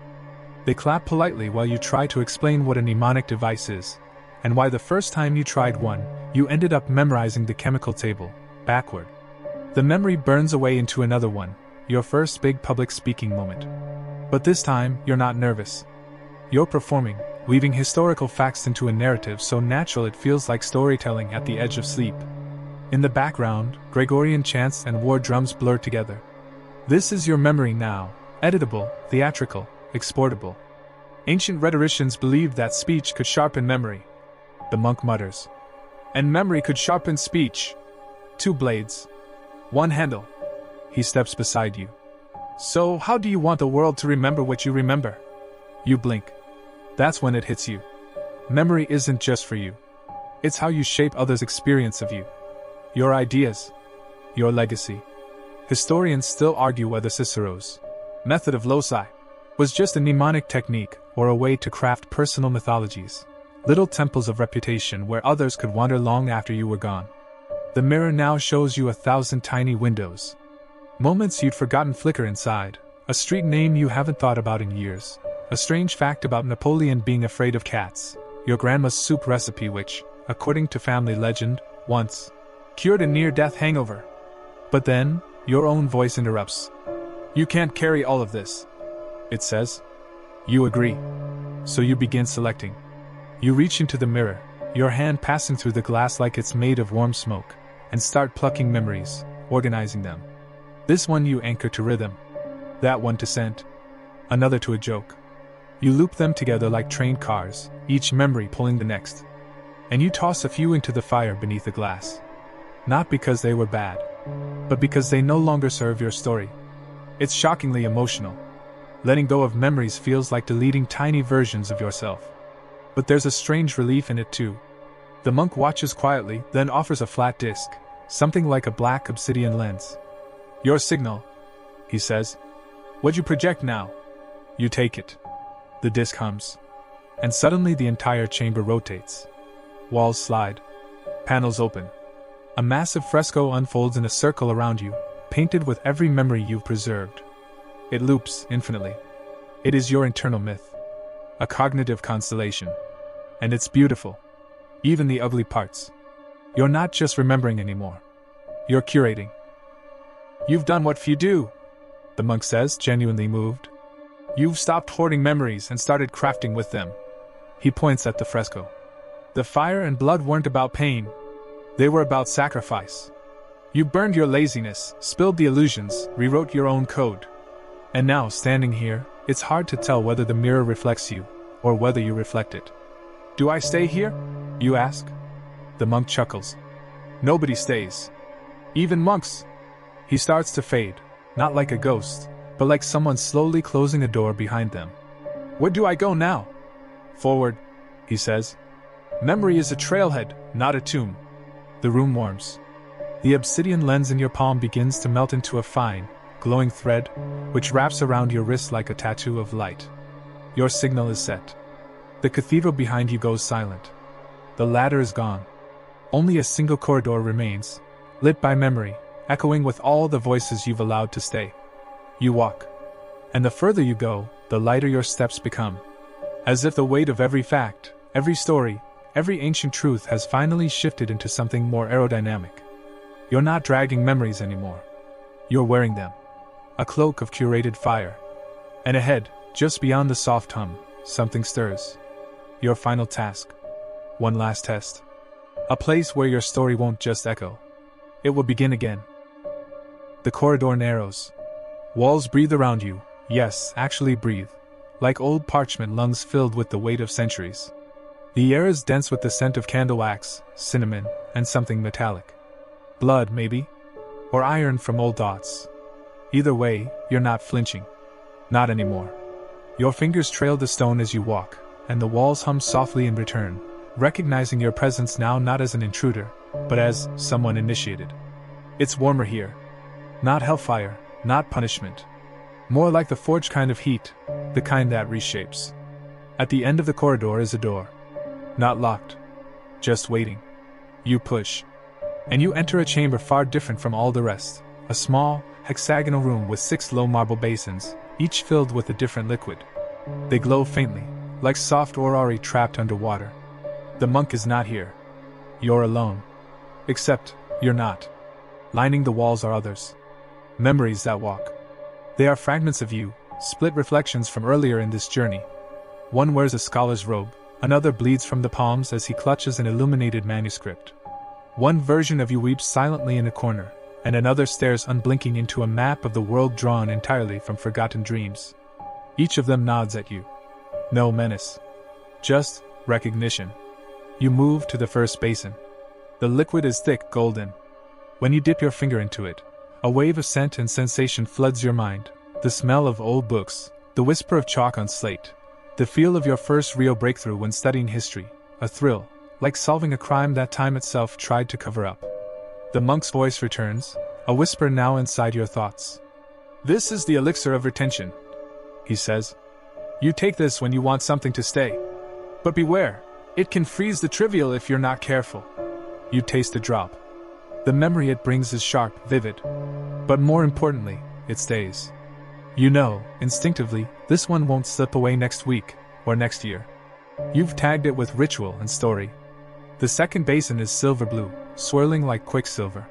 They clap politely while you try to explain what a mnemonic device is, and why the first time you tried one, you ended up memorizing the chemical table, backward. The memory burns away into another one, your first big public speaking moment. But this time, you're not nervous. You're performing, weaving historical facts into a narrative so natural it feels like storytelling at the edge of sleep. In the background, Gregorian chants and war drums blur together. This is your memory now, editable, theatrical, exportable. Ancient rhetoricians believed that speech could sharpen memory. The monk mutters. And memory could sharpen speech. 2 blades. 1 handle. He steps beside you. So how do you want the world to remember what you remember? You blink. That's when it hits you. Memory isn't just for you. It's how you shape others' experience of you. Your ideas. Your legacy. Historians still argue whether Cicero's method of loci was just a mnemonic technique or a way to craft personal mythologies. Little temples of reputation where others could wander long after you were gone. The mirror now shows you 1,000 tiny windows. Moments you'd forgotten flicker inside, a street name you haven't thought about in years, a strange fact about Napoleon being afraid of cats, your grandma's soup recipe which, according to family legend, once cured a near-death hangover. But then, your own voice interrupts. You can't carry all of this, it says. You agree. So you begin selecting. You reach into the mirror, your hand passing through the glass like it's made of warm smoke, and start plucking memories, organizing them. This one you anchor to rhythm. That one to scent. Another to a joke. You loop them together like trained cars, each memory pulling the next. And you toss a few into the fire beneath the glass. Not because they were bad, but because they no longer serve your story. It's shockingly emotional. Letting go of memories feels like deleting tiny versions of yourself. But there's a strange relief in it too. The monk watches quietly, then offers a flat disc, something like a black obsidian lens. Your signal, he says. What'd you project now? You take it. The disc hums. And suddenly the entire chamber rotates. Walls slide. Panels open. A massive fresco unfolds in a circle around you, painted with every memory you've preserved. It loops infinitely. It is your internal myth. A cognitive constellation. And it's beautiful. Even the ugly parts. You're not just remembering anymore. You're curating. You've done what few do, the monk says, genuinely moved. You've stopped hoarding memories and started crafting with them. He points at the fresco. The fire and blood weren't about pain. They were about sacrifice. You burned your laziness, spilled the illusions, rewrote your own code. And now, standing here, it's hard to tell whether the mirror reflects you, or whether you reflect it. Do I stay here? You ask. The monk chuckles. Nobody stays. Even monks. He starts to fade, not like a ghost, but like someone slowly closing a door behind them. Where do I go now? Forward, he says. Memory is a trailhead, not a tomb. The room warms. The obsidian lens in your palm begins to melt into a fine, glowing thread, which wraps around your wrist like a tattoo of light. Your signal is set. The cathedral behind you goes silent. The ladder is gone. Only a single corridor remains, lit by memory, echoing with all the voices you've allowed to stay. You walk. And the further you go, the lighter your steps become. As if the weight of every fact, every story, every ancient truth has finally shifted into something more aerodynamic. You're not dragging memories anymore. You're wearing them. A cloak of curated fire. And ahead, just beyond the soft hum, something stirs. Your final task. One last test. A place where your story won't just echo. It will begin again. The corridor narrows. Walls breathe around you, yes, actually breathe, like old parchment lungs filled with the weight of centuries. The air is dense with the scent of candle wax, cinnamon, and something metallic. Blood, maybe? Or iron from old thoughts. Either way, you're not flinching. Not anymore. Your fingers trail the stone as you walk, and the walls hum softly in return, recognizing your presence now not as an intruder, but as someone initiated. It's warmer here. Not hellfire, not punishment. More like the forged kind of heat, the kind that reshapes. At the end of the corridor is a door. Not locked. Just waiting. You push. And you enter a chamber far different from all the rest. A small, hexagonal room with 6 low marble basins, each filled with a different liquid. They glow faintly, like soft orrery trapped underwater. The monk is not here. You're alone. Except, you're not. Lining the walls are others. Memories that walk. They are fragments of you, split reflections from earlier in this journey. One wears a scholar's robe, another bleeds from the palms as he clutches an illuminated manuscript. One version of you weeps silently in a corner, and another stares unblinking into a map of the world drawn entirely from forgotten dreams. Each of them nods at you. No menace. Just recognition. You move to the first basin. The liquid is thick golden. When you dip your finger into it, a wave of scent and sensation floods your mind. The smell of old books, the whisper of chalk on slate, the feel of your first real breakthrough when studying history, a thrill, like solving a crime that time itself tried to cover up. The monk's voice returns, a whisper now inside your thoughts. This is the elixir of retention, he says. You take this when you want something to stay. But beware, it can freeze the trivial if you're not careful. You taste a drop. The memory it brings is sharp, vivid. But more importantly, it stays. You know, instinctively, this one won't slip away next week, or next year. You've tagged it with ritual and story. The second basin is silver blue, swirling like quicksilver.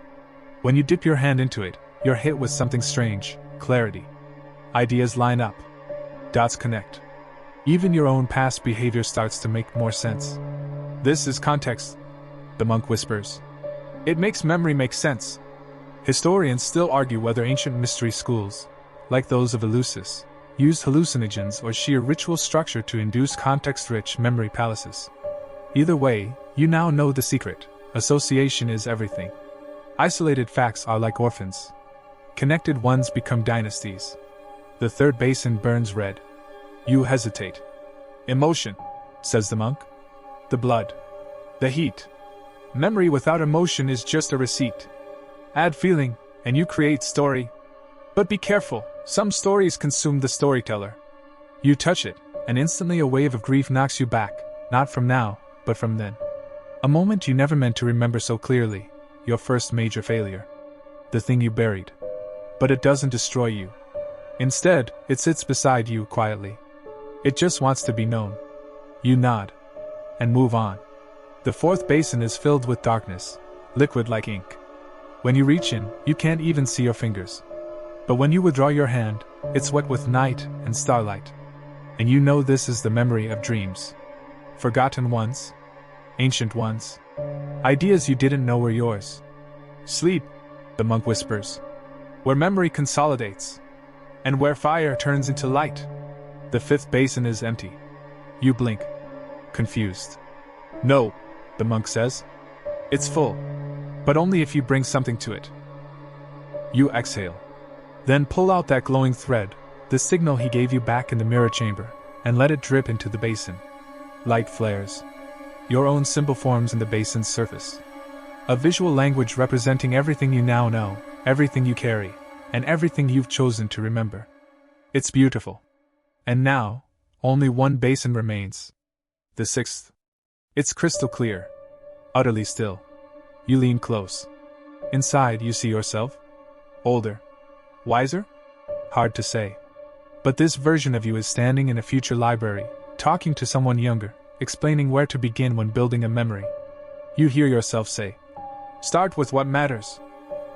When you dip your hand into it, you're hit with something strange, clarity. Ideas line up. Dots connect. Even your own past behavior starts to make more sense. This is context, the monk whispers. It makes memory make sense. Historians still argue whether ancient mystery schools, like those of Eleusis, used hallucinogens or sheer ritual structure to induce context-rich memory palaces. Either way, you now know the secret. Association is everything. Isolated facts are like orphans. Connected ones become dynasties. The third basin burns red. You hesitate. Emotion, says the monk. The blood. The heat. Memory without emotion is just a receipt. Add feeling, and you create story. But be careful, some stories consume the storyteller. You touch it, and instantly a wave of grief knocks you back, not from now, but from then. A moment you never meant to remember so clearly, your first major failure. The thing you buried. But it doesn't destroy you. Instead, it sits beside you quietly. It just wants to be known. You nod. And move on. The fourth basin is filled with darkness, liquid like ink. When you reach in, you can't even see your fingers. But when you withdraw your hand, it's wet with night and starlight. And you know this is the memory of dreams. Forgotten ones. Ancient ones. Ideas you didn't know were yours. Sleep, the monk whispers. Where memory consolidates. And where fire turns into light. The fifth basin is empty. You blink. Confused. No, the monk says. It's full. But only if you bring something to it. You exhale. Then pull out that glowing thread, the signal he gave you back in the mirror chamber, and let it drip into the basin. Light flares. Your own symbol forms in the basin's surface. A visual language representing everything you now know, everything you carry, and everything you've chosen to remember. It's beautiful. And now, only one basin remains. The sixth. It's crystal clear. Utterly still. You lean close. Inside, you see yourself. Older. Wiser? Hard to say. But this version of you is standing in a future library, talking to someone younger, explaining where to begin when building a memory. You hear yourself say, "Start with what matters.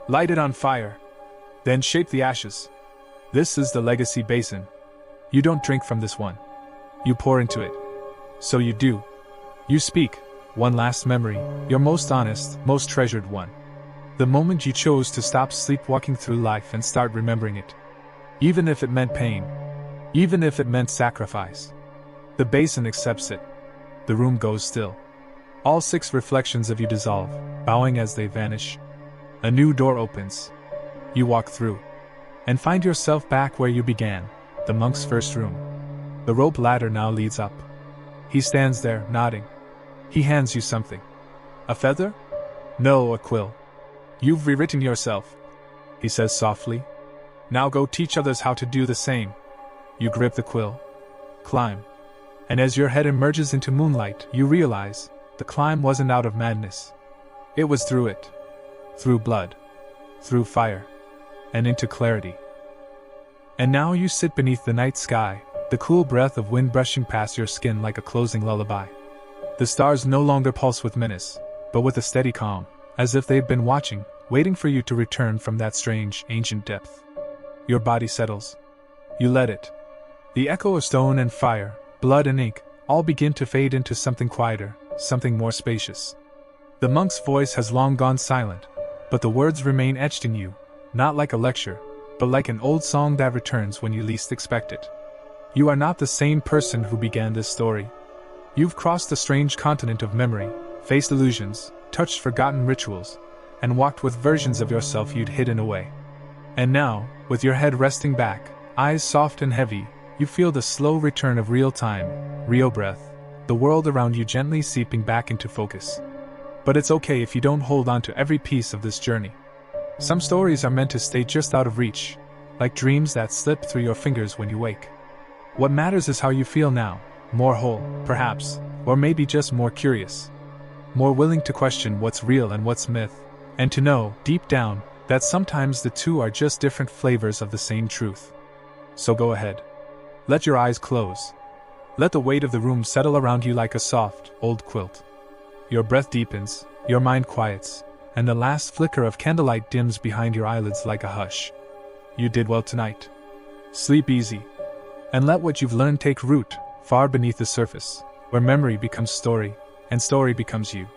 Light it on fire. Then shape the ashes." This is the legacy basin. You don't drink from this one. You pour into it. So you do. You speak. One last memory, your most honest, most treasured one. The moment you chose to stop sleepwalking through life and start remembering it. Even if it meant pain. Even if it meant sacrifice. The basin accepts it. The room goes still. All 6 reflections of you dissolve, bowing as they vanish. A new door opens. You walk through. And find yourself back where you began, the monk's first room. The rope ladder now leads up. He stands there, nodding. He hands you something. A feather? No, a quill. You've rewritten yourself, he says softly. Now go teach others how to do the same. You grip the quill. Climb. And as your head emerges into moonlight, you realize the climb wasn't out of madness. It was through it. Through blood. Through fire. And into clarity. And now you sit beneath the night sky, the cool breath of wind brushing past your skin like a closing lullaby. The stars no longer pulse with menace, but with a steady calm, as if they'd been watching, waiting for you to return from that strange, ancient depth. Your body settles. You let it. The echo of stone and fire, blood and ink, all begin to fade into something quieter, something more spacious. The monk's voice has long gone silent, but the words remain etched in you, not like a lecture, but like an old song that returns when you least expect it. You are not the same person who began this story. You've crossed the strange continent of memory, faced illusions, touched forgotten rituals, and walked with versions of yourself you'd hidden away. And now, with your head resting back, eyes soft and heavy, you feel the slow return of real time, real breath, the world around you gently seeping back into focus. But it's okay if you don't hold on to every piece of this journey. Some stories are meant to stay just out of reach, like dreams that slip through your fingers when you wake. What matters is how you feel now, more whole, perhaps, or maybe just more curious. More willing to question what's real and what's myth, and to know, deep down, that sometimes the two are just different flavors of the same truth. So go ahead. Let your eyes close. Let the weight of the room settle around you like a soft, old quilt. Your breath deepens, your mind quiets, and the last flicker of candlelight dims behind your eyelids like a hush. You did well tonight. Sleep easy. And let what you've learned take root, far beneath the surface, where memory becomes story, and story becomes you.